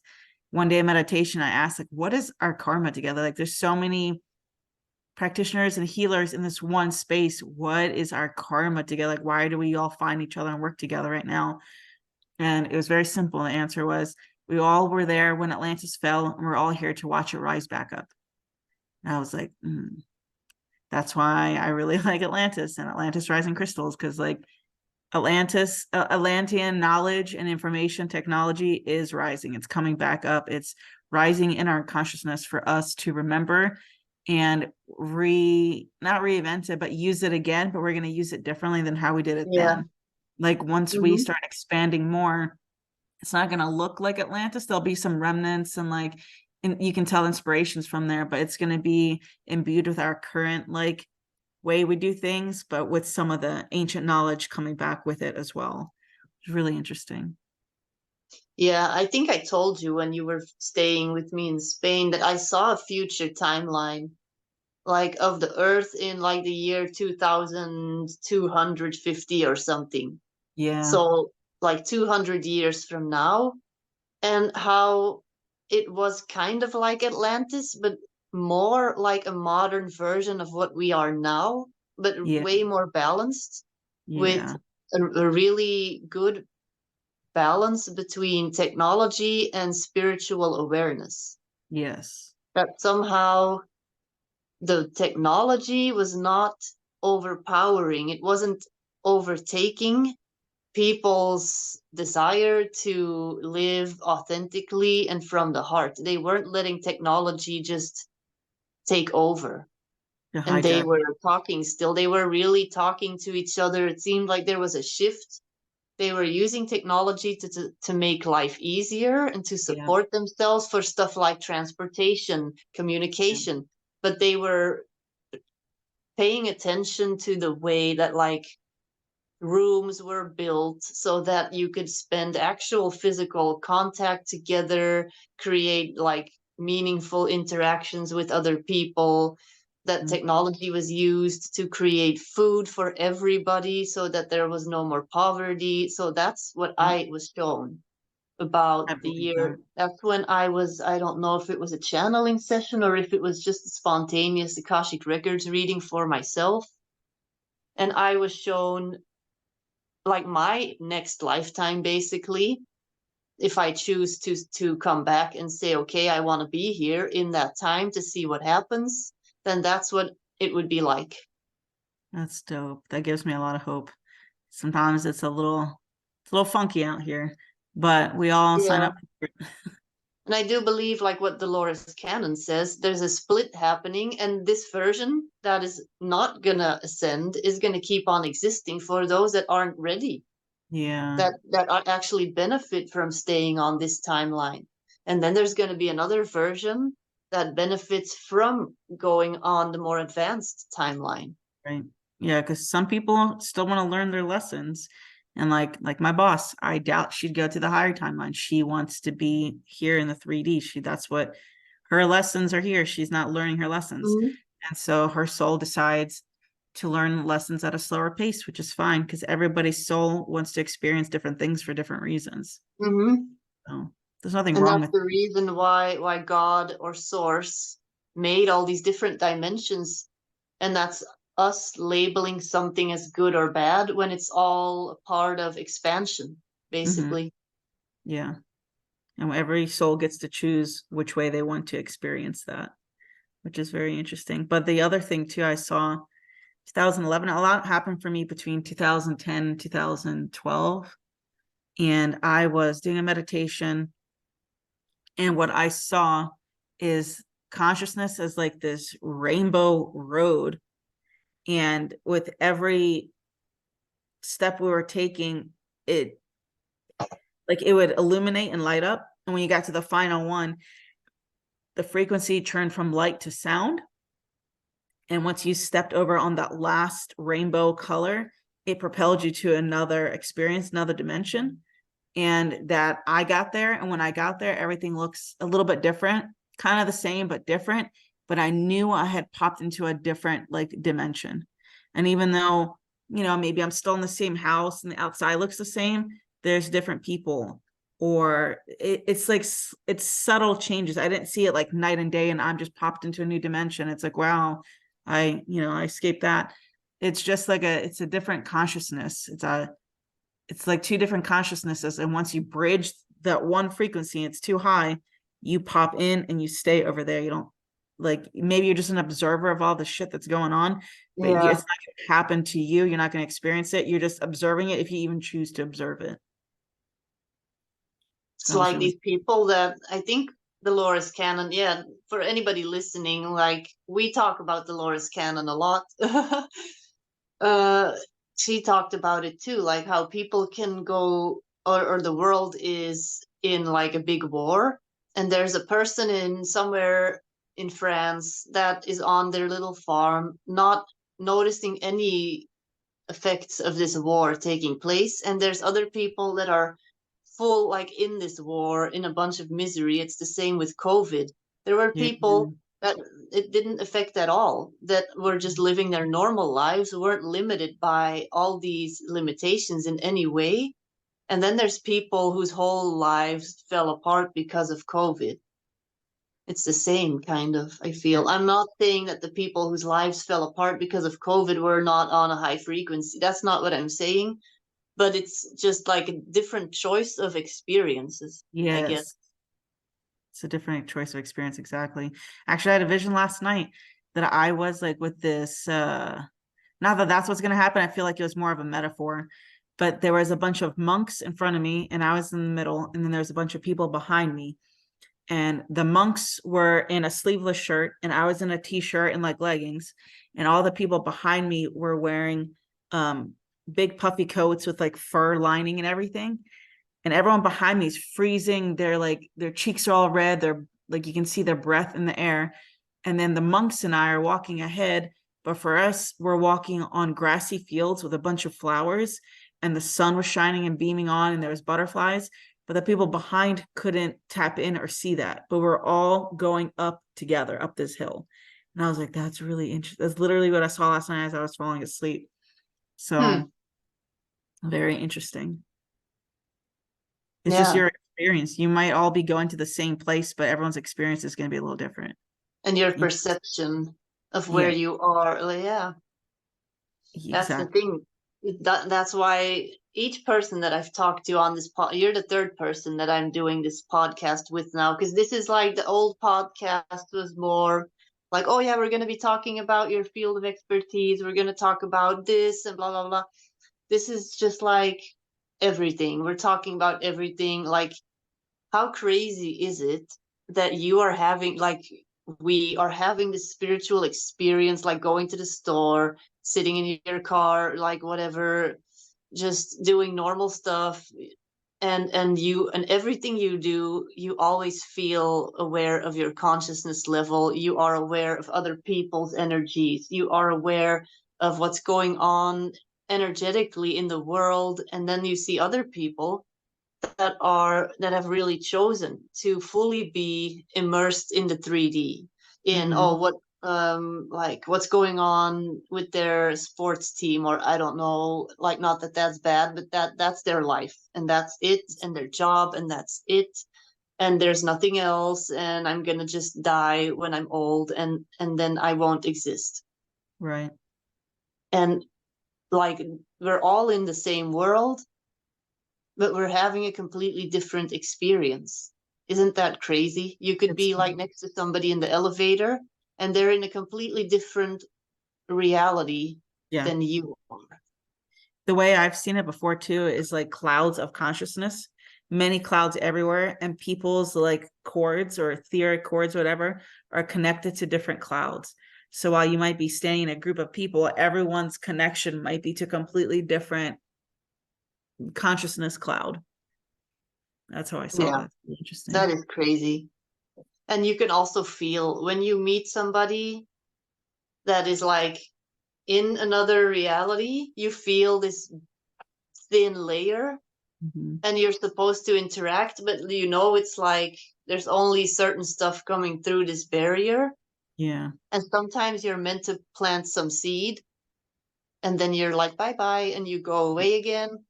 One day in meditation, I asked, like, what is our karma together? Like, there's so many practitioners and healers in this one space. What is our karma together? Like, why do we all find each other and work together right now? And it was very simple. The answer was we all were there when Atlantis fell, and we're all here to watch it rise back up. And I was like, that's why I really like Atlantis and Atlantis Rising Crystals, because like Atlantean knowledge and information technology is rising. It's coming back up. It's rising in our consciousness for us to remember and not reinvent it, but use it again. But we're going to use it differently than how we did it Yeah. then. Like once we start expanding more, it's not going to look like Atlantis. There'll be some remnants and like, and you can tell inspirations from there, but it's going to be imbued with our current like way we do things, but with some of the ancient knowledge coming back with it as well. It's really interesting. Yeah, I think I told you when you were staying with me in Spain that I saw a future timeline like of the Earth in like the year 2250 or something. Yeah. So like 200 years from now, and how it was kind of like Atlantis, but more like a modern version of what we are now, but Yeah. way more balanced with Yeah. a really good balance between technology and spiritual awareness. Yes. That somehow the technology was not overpowering, it wasn't overtaking people's desire to live authentically and from the heart. They weren't letting technology just take over. To And they hijack. were talking still. They were really talking to each other. It seemed like there was a shift. They were using technology to make life easier and to Yeah. support themselves for stuff like transportation, Yeah. communication. But they were paying attention to the way that like rooms were built so that you could spend actual physical contact together, create like meaningful interactions with other people. That technology was used to create food for everybody so that there was no more poverty. So that's what Yeah. I was shown I about the believe that. year. That's when I don't know if it was a channeling session or if it was just a spontaneous Akashic Records reading for myself. And I was shown like my next lifetime basically, if I choose to come back and say, okay, I want to be here in that time to see what happens, then that's what it would be like. That's dope. That gives me a lot of hope. Sometimes it's a little funky out here, but we all sign Yeah. up for it. And I do believe, like what Dolores Cannon says, there's a split happening, and this version that is not gonna ascend is gonna keep on existing for those that aren't ready, Yeah. that actually benefit from staying on this timeline. And then there's going to be another version that benefits from going on the more advanced timeline. Right. Yeah, because some people still want to learn their lessons. And like my boss, I doubt she'd go to the higher timeline. She wants to be here in the 3D. That's what her lessons are here. She's not learning her lessons. Mm-hmm. And so her soul decides to learn lessons at a slower pace, which is fine because everybody's soul wants to experience different things for different reasons. Mm-hmm. So there's nothing And wrong that's with the reason why God or Source made all these different dimensions, and that's us labeling something as good or bad when it's all a part of expansion, Mhm. basically. Yeah. And every soul gets to choose which way they want to experience that, which is very interesting. But the other thing too, I saw 2011, a lot happened for me between 2010 and 2012. And I was doing a meditation, and what I saw is consciousness as like this rainbow road. And with every step we were taking, it would illuminate and light up. And when you got to the final one, the frequency turned from light to sound. And once you stepped over on that last rainbow color, it propelled you to another experience, another dimension. And that I got there. And when I got there, everything looks a little bit different, kind of the same, but different. But I knew I had popped into a different dimension. And even though, maybe I'm still in the same house and the outside looks the same, there's different people, or it's subtle changes. I didn't see it like night and day and I'm just popped into a new dimension. It's like, wow, I escaped that. It's just it's a different consciousness. It's like two different consciousnesses. And once you bridge that one frequency, it's too high, you pop in and you stay over there. You don't maybe you're just an observer of all the shit that's going on, but it's not going to happen to you. You're not going to experience it. You're just observing it if you even choose to observe it. It's like these people that I think Dolores Cannon, for anybody listening, we talk about Dolores Cannon a lot. She talked about it too, like how people can go, or the world is in a big war, and there's a person in somewhere in France that is on their little farm, not noticing any effects of this war taking place, and there's other people that are full in this war in a bunch of misery. It's the same with COVID. There were people that it didn't affect at all, that were just living their normal lives, weren't limited by all these limitations in any way. And then there's people whose whole lives fell apart because of COVID. It's the same kind of, I feel. I'm not saying that the people whose lives fell apart because of COVID were not on a high frequency. That's not what I'm saying. But it's just a different choice of experiences, I guess. It's a different choice of experience. Exactly. Actually, I had a vision last night that I was with this, not that that's what's going to happen. I feel like it was more of a metaphor, but there was a bunch of monks in front of me and I was in the middle, and then there's a bunch of people behind me, and the monks were in a sleeveless shirt and I was in a t-shirt and leggings, and all the people behind me were wearing big puffy coats with fur lining and everything. And everyone behind me is freezing. Their cheeks are all red. They're you can see their breath in the air. And then the monks and I are walking ahead. But for us, we're walking on grassy fields with a bunch of flowers, and the sun was shining and beaming on, and there was butterflies. But the people behind couldn't tap in or see that. But we're all going up together, up this hill. And I was like, that's really interesting. That's literally what I saw last night as I was falling asleep. So very interesting. It's just your experience. You might all be going to the same place, but everyone's experience is going to be a little different. And your perception of where you are. That's the thing. That's why each person that I've talked to on this you're the third person that I'm doing this podcast with now, because this is the old podcast was more oh yeah, we're going to be talking about your field of expertise. We're going to talk about this and blah, blah, blah. This is just everything. We're talking about everything. How crazy is it that you are having, we are having this spiritual experience, going to the store, sitting in your car, whatever, just doing normal stuff. And you, and everything you do, you always feel aware of your consciousness level. You are aware of other people's energies. You are aware of what's going on energetically in the world. And then you see other people that have really chosen to fully be immersed in the 3D, in what's going on with their sports team, or I don't know, not that that's bad, but that's their life, and that's it, and their job, and that's it, and there's nothing else, and I'm gonna just die when I'm old, and then I won't exist. Right. And we're all in the same world, but we're having a completely different experience. Isn't that crazy? You could be next to somebody in the elevator and they're in a completely different reality than you are. The way I've seen it before too is clouds of consciousness, many clouds everywhere, and people's cords or etheric cords, whatever, are connected to different clouds. So while you might be staying in a group of people, everyone's connection might be to completely different consciousness cloud. That's how I saw Yeah, that. Interesting. that is crazy. And you can also feel when you meet somebody that is like in another reality, you feel this thin layer Mhm. and you're supposed to interact, but you know it's like there's only certain stuff coming through this barrier. Yeah. And sometimes you're meant to plant some seed and then you're like bye bye and you go away again.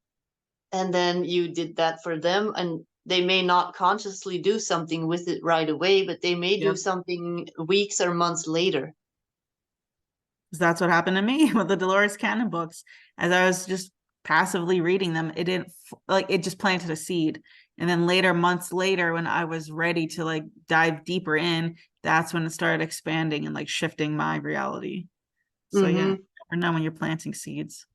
And then you did that for them and they may not consciously do something with it right away, but they may do Yep. something weeks or months later. 'Cause that's what happened to me with the Dolores Cannon books. As I was just passively reading them, it didn't like it just planted a seed. And then later, months later, when I was ready to like dive deeper in, that's when it started expanding and like shifting my reality. So yeah, Mm-hmm. you never know when you're planting seeds.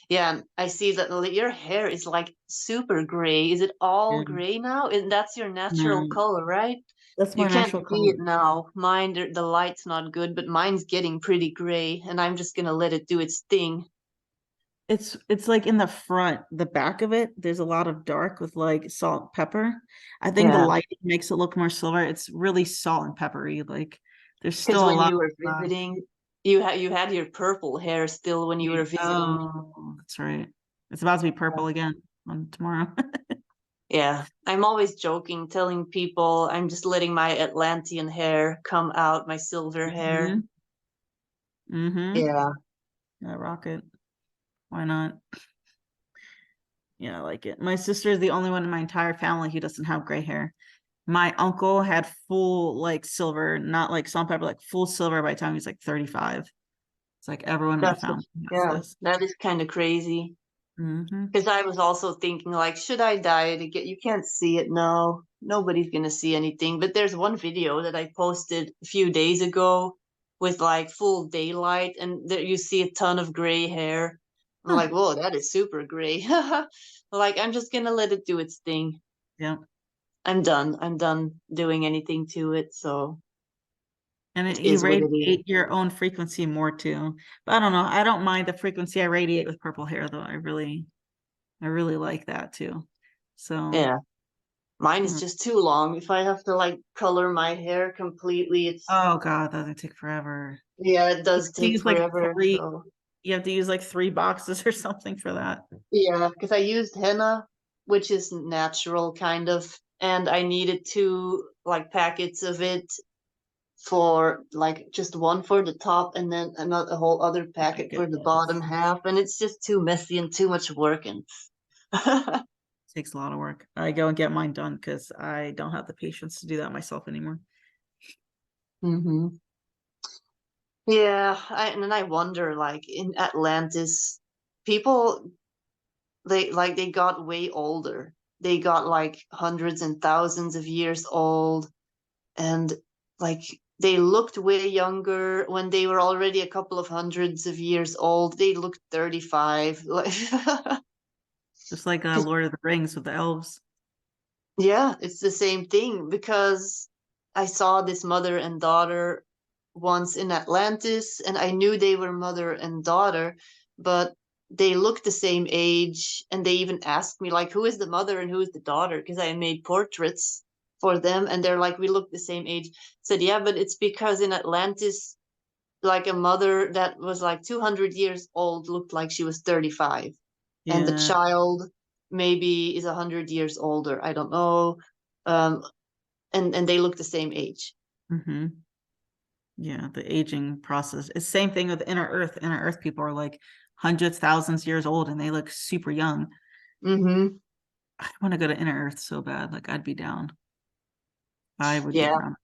Yeah, I see that your hair is like super gray. Is it all Yeah. gray now? And that's your natural No, color, right? that's You my can't natural see color. it now. Mine, the light's not good, but mine's getting pretty gray, and I'm just gonna let it do its thing. It's like in the front, the back of it, there's a lot of dark with like salt and pepper. I think the Yeah, lighting makes it look more silver. It's really salt and peppery. Like there's because still a when lot you were of visiting, you had your purple hair still when you were visiting me. oh, that's right. It's about to be purple again on tomorrow. Yeah, I'm always joking, telling people I'm just letting my Atlantean hair come out, my silver hair. Hmm. Hmm. Yeah. Yeah, rock it. Why not? Yeah, I like it. My sister is the only one in my entire family who doesn't have gray hair. My uncle had full like silver, not like salt and pepper, like full silver by the time he was like 35. It's like everyone in my That's family has yeah, this. that is kind of crazy. Hmm. Because I was also thinking, like, should I dye it again? You can't see it. No, nobody's gonna see anything. But there's one video that I posted a few days ago with like full daylight, and there you see a ton of gray hair. I'm Huh. like, whoa, that is super gray. Like, I'm just gonna let it do its thing. Yeah. I'm done. I'm done doing anything to it. So And it you is what it is. radiate your own frequency more too. But I don't know. I don't mind the frequency I radiate with purple hair though. I really like that too. So Yeah. Mine is mm. just too long. If I have to like color my hair completely, it's Oh God, that would take forever. yeah, it You does have to take use like forever. three, So you have to use like three boxes or something for that. yeah, because I used henna, which is natural kind of, and I needed two like packets of it for like just one for the top and then another a whole other Oh my packet for the bottom goodness. half, and it's just too messy and too much work and Takes a lot of work. I go and get mine done because I don't have the patience to do that myself anymore. hmm. Yeah, and then I wonder, like in Atlantis, people they got way older. They got like hundreds and thousands of years old, and like they looked way younger when they were already a couple of hundreds of years old. They looked 35. Like, Just like 'cause, Lord of the Rings with the elves. yeah, it's the same thing because I saw this mother and daughter once in Atlantis, and I knew they were mother and daughter, but they looked the same age, and they even asked me like, "Who is the mother and who is the daughter?" Because I made portraits for them, and they're like, "We look the same age." I said, "Yeah, but it's because in Atlantis, like a mother that was like 200 years old looked like she was 35, and the Yeah. child maybe is 100 years older. I don't know, um, and they look the same age." Hmm. Yeah, the aging process. It's same thing with inner earth. Inner earth people are like hundreds, thousands years old and they look super young. Mm-hmm. I want to go to inner earth so bad. Like I'd be down. I would be Yeah. down.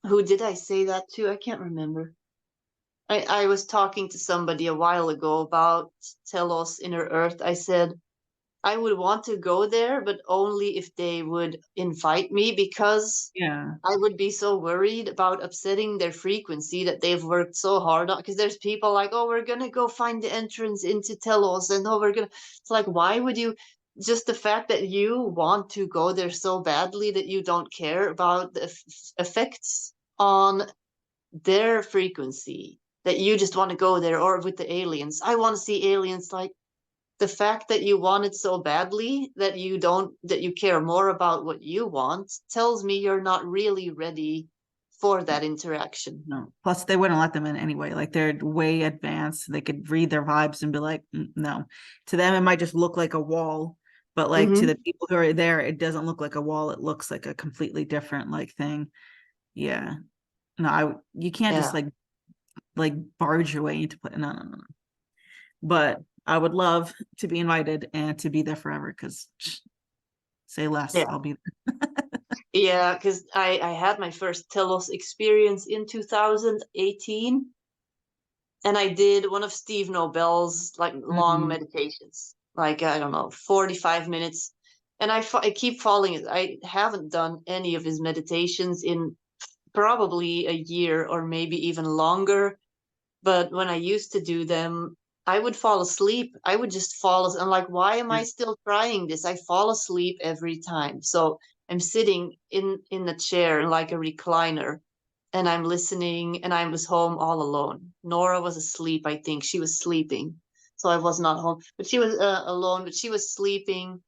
Who did I say that to? I can't remember. I was talking to somebody a while ago about Telos Inner Earth. I said I would want to go there, but only if they would invite me because Yeah. I would be so worried about upsetting their frequency that they've worked so hard on. Because there's people like, oh, we're gonna go find the entrance into Telos, and oh, we're gonna. It's like, why would you? Just the fact that you want to go there so badly that you don't care about the effects on their frequency, that you just want to go there, or with the aliens. I want to see aliens like the fact that you want it so badly that you care more about what you want tells me you're not really ready for that interaction. No. Plus, they wouldn't let them in anyway. Like they're way advanced. They could read their vibes and be like, no. To them, it might just look like a wall, but like to Mm-hmm. the people who are there, it doesn't look like a wall. It looks like a completely different like thing. Yeah. No, you can't just Yeah. like barge your way into play. No, no, no, no. But I would love to be invited and to be there forever because say less, Yeah. I'll be Yeah, because I had my first Telos experience in 2018, and I did one of Steve Nobel's like there. long meditations, like I don't know, 45 minutes. And I keep falling. I haven't done any of his meditations in probably a year or maybe even longer. But when I used to do them, I would fall asleep. I would just fall. I'm like, why am I still trying this? I fall asleep every time. So I'm sitting in a chair in like a recliner, and I'm listening. And I was home all alone. Nora was asleep. I think she was sleeping, so I was not home. But she was alone. But she was sleeping.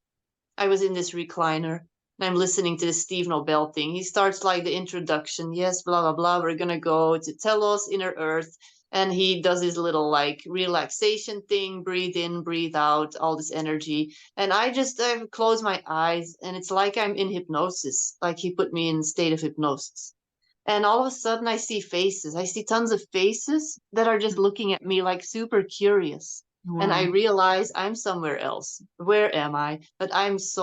I was in this recliner and I'm listening to the Steve Nobel thing. He starts like the introduction. Yes, blah, blah, blah. We're going to go to Telos, inner earth. And he does his little like relaxation thing, breathe in, breathe out, all this energy. And I close my eyes and it's like I'm in hypnosis. Like he put me in a state of hypnosis. And all of a sudden I see faces. I see tons of faces that are just looking at me like super curious. And I Wow. realize I'm somewhere else. Where am I? But I was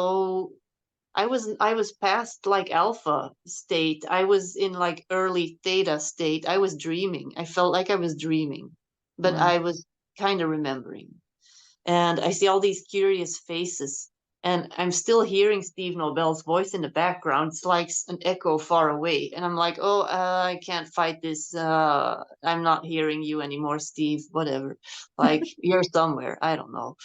past like alpha state. I was in like early theta state. I was dreaming. I felt like I was dreaming, but Wow. I was kind of remembering. And I see all these curious faces. And I'm still hearing Steve Nobel's voice in the background. It's like an echo far away. And I'm like, oh, I can't fight this. I'm not hearing you anymore, Steve. Whatever. Like, you're somewhere. I don't know.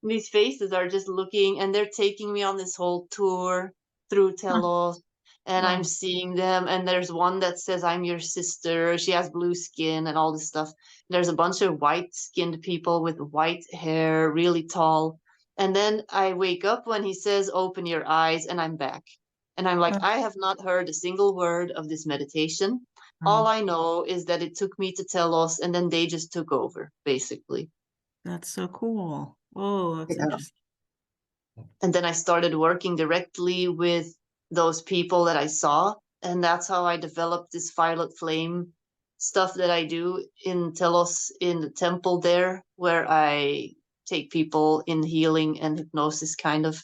These faces are just looking and they're taking me on this whole tour through Telos, and I'm Wow. seeing them, and there's one that says I'm your sister, she has blue skin and all this stuff. There's a bunch of white skinned people with white hair, really tall. And then I wake up when he says open your eyes, and I'm back. And I'm like, Oh, I have not heard a single word of this meditation. All wow. I know is that it took me to Telos and then they just took over, basically. That's so cool. Oh, that's Yeah. interesting. And then I started working directly with those people that I saw. And that's how I developed this violet flame stuff that I do in Telos in the temple there, where I take people in healing and hypnosis kind of.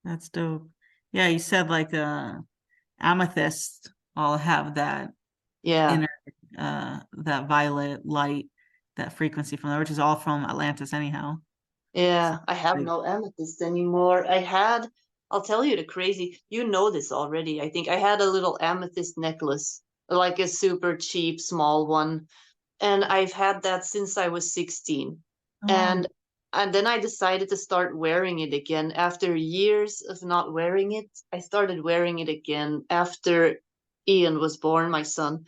That's dope. Yeah, you said like amethyst all have that Yeah. inner that violet light, that frequency from there, which is all from Atlantis anyhow. So Yeah. I have like, no amethyst anymore. I'll tell you the crazy, you know this already. I think I had a little amethyst necklace, like a super cheap small one, and I've had that since I was 16. oh wow. And and then I decided to start wearing it again after years of not wearing it. I started wearing it again after Ian was born, my son.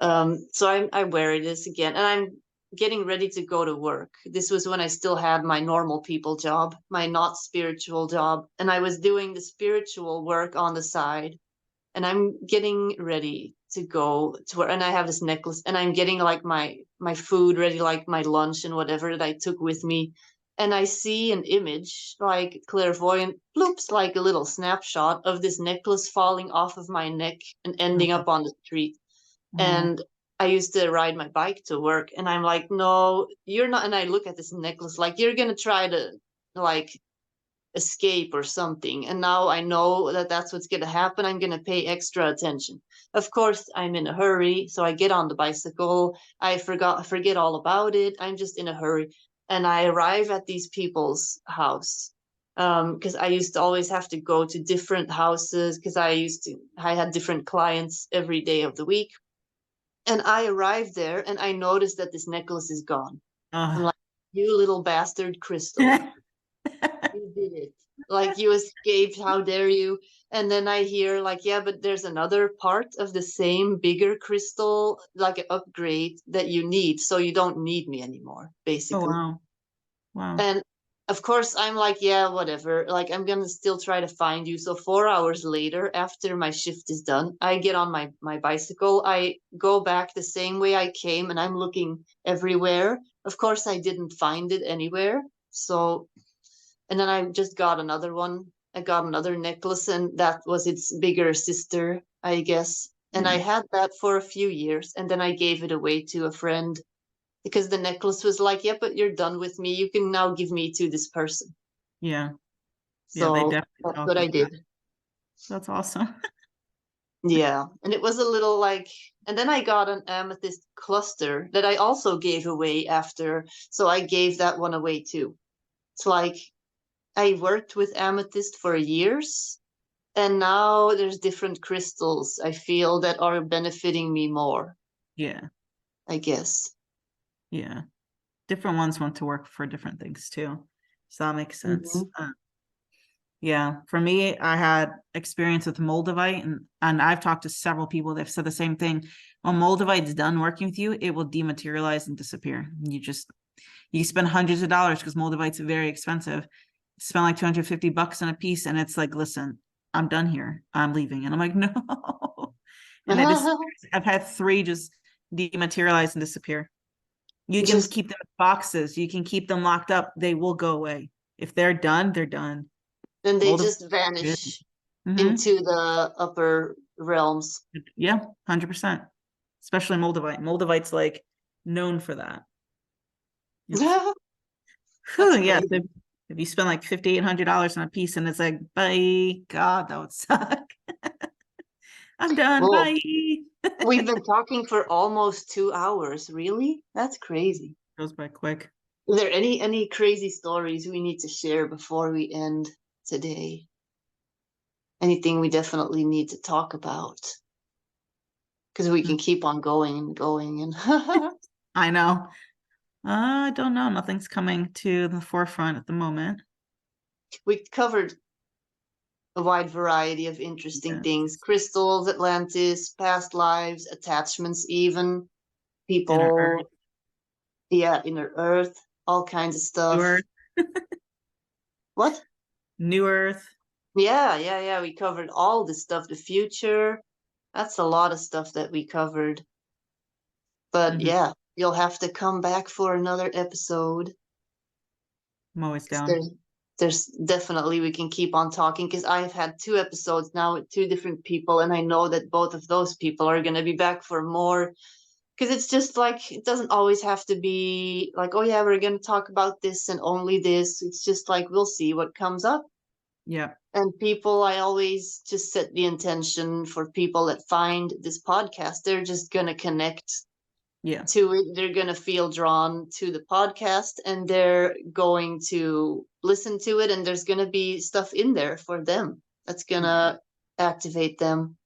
So I wear this again, and I'm getting ready to go to work. This was when I still had my normal people job, my not spiritual job, and I was doing the spiritual work on the side, and I'm getting ready to go to where, and I have this necklace, and I'm getting like my food ready, like my lunch and whatever that I took with me. And I see an image, like clairvoyant, bloops, like a little snapshot of this necklace falling off of my neck and ending Oh, up on the street. wow. And I used to ride my bike to work, and I'm like, no, you're not. And I look at this necklace, like, you're gonna try to like escape or something. And now I know that that's what's going to happen. I'm going to pay extra attention. Of course, I'm in a hurry. So I get on the bicycle. Forget all about it. I'm just in a hurry. And I arrive at these people's house. Because I used to always have to go to different houses because I had different clients every day of the week. And I arrived there and I noticed that this necklace is gone. I'm Oh. like, you little bastard, Crystal, you did it. Like, you escaped, how dare you? And then I hear like, yeah, but there's another part of the same bigger crystal, like an upgrade that you need, so you don't need me anymore, Oh basically. wow. Wow. And of course, I'm like, yeah, whatever. Like, I'm gonna still try to find you. So 4 hours later, after my shift is done, I get on my bicycle. I go back the same way I came, and I'm looking everywhere. Of course, I didn't find it anywhere. So, and then I just got another one. I got another necklace, and that was its bigger sister, I guess. And I Yeah. had that for a few years, and then I gave it away to a friend because the necklace was like, yeah, but you're done with me. You can now give me to this person. Yeah. Yeah. They So definitely that's talk what I like that. did. That's awesome. Yeah. And it was a little like, and then I got an amethyst cluster that I also gave away after. So I gave that one away too. It's like I worked with amethyst for years, and now there's different crystals I feel that are benefiting me more, Yeah. I guess. Yeah. Different ones want to work for different things too. So that makes sense. Hmm. Yeah, for me, I had experience with Moldavite, and I've talked to several people that have said the same thing. When Moldavite's done working with you, it will dematerialize and disappear. You spend hundreds of dollars because Moldavite's very expensive. Spend like $250 on a piece, and it's like, listen, I'm done here. I'm leaving. And I'm like, no. And it is, I've had 3 just dematerialize and disappear. You can Just keep them in boxes, you can keep them locked up, they will go away. If they're done, they're done. then they Moldavite, just vanish mm-hmm. into the upper realms. Yeah, 100%. Especially Moldavite. Moldavite's like known for that. It's That's yeah. So crazy. if you spend like $5,800 on a piece and it's like, bye, God, that would suck. I'm done. Well, Bye. we've been talking for almost 2 hours. Really? That's crazy. Goes by quick. Is there any crazy stories we need to share before we end today? Anything we definitely need to talk about? Because we can keep on going and going and I know. I don't know. Nothing's coming to the forefront at the moment. we covered a wide variety of interesting Yeah. things. Crystals, Atlantis, past lives, attachments, even Inner Earth, people, yeah, inner earth, all kinds of New stuff. Earth, What? New Earth. Yeah. We covered all this stuff. The future. That's a lot of stuff that we covered. But Mm-hmm. yeah, you'll have to come back for another episode. I'm always 'Cause down. there's definitely we can keep on talking because I've had 2 episodes now with 2 different people, and I know that both of those people are gonna be back for more. Because it's just like it doesn't always have to be like, oh yeah, we're gonna talk about this and only this. It's just like we'll see what comes up. Yeah. And people, I always just set the intention for people that find this podcast, they're just going to connect Yeah. to it. They're going to feel drawn to the podcast, and they're going to listen to it. And there's going to be stuff in there for them that's going Yeah. to activate them.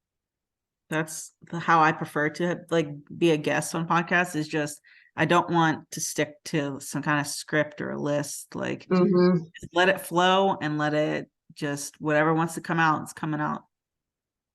That's how I prefer to like be a guest on podcasts, is just I don't want to stick to some kind of script or a list. Like Mm-hmm. just let it flow and let it just whatever wants to come out, it's coming out.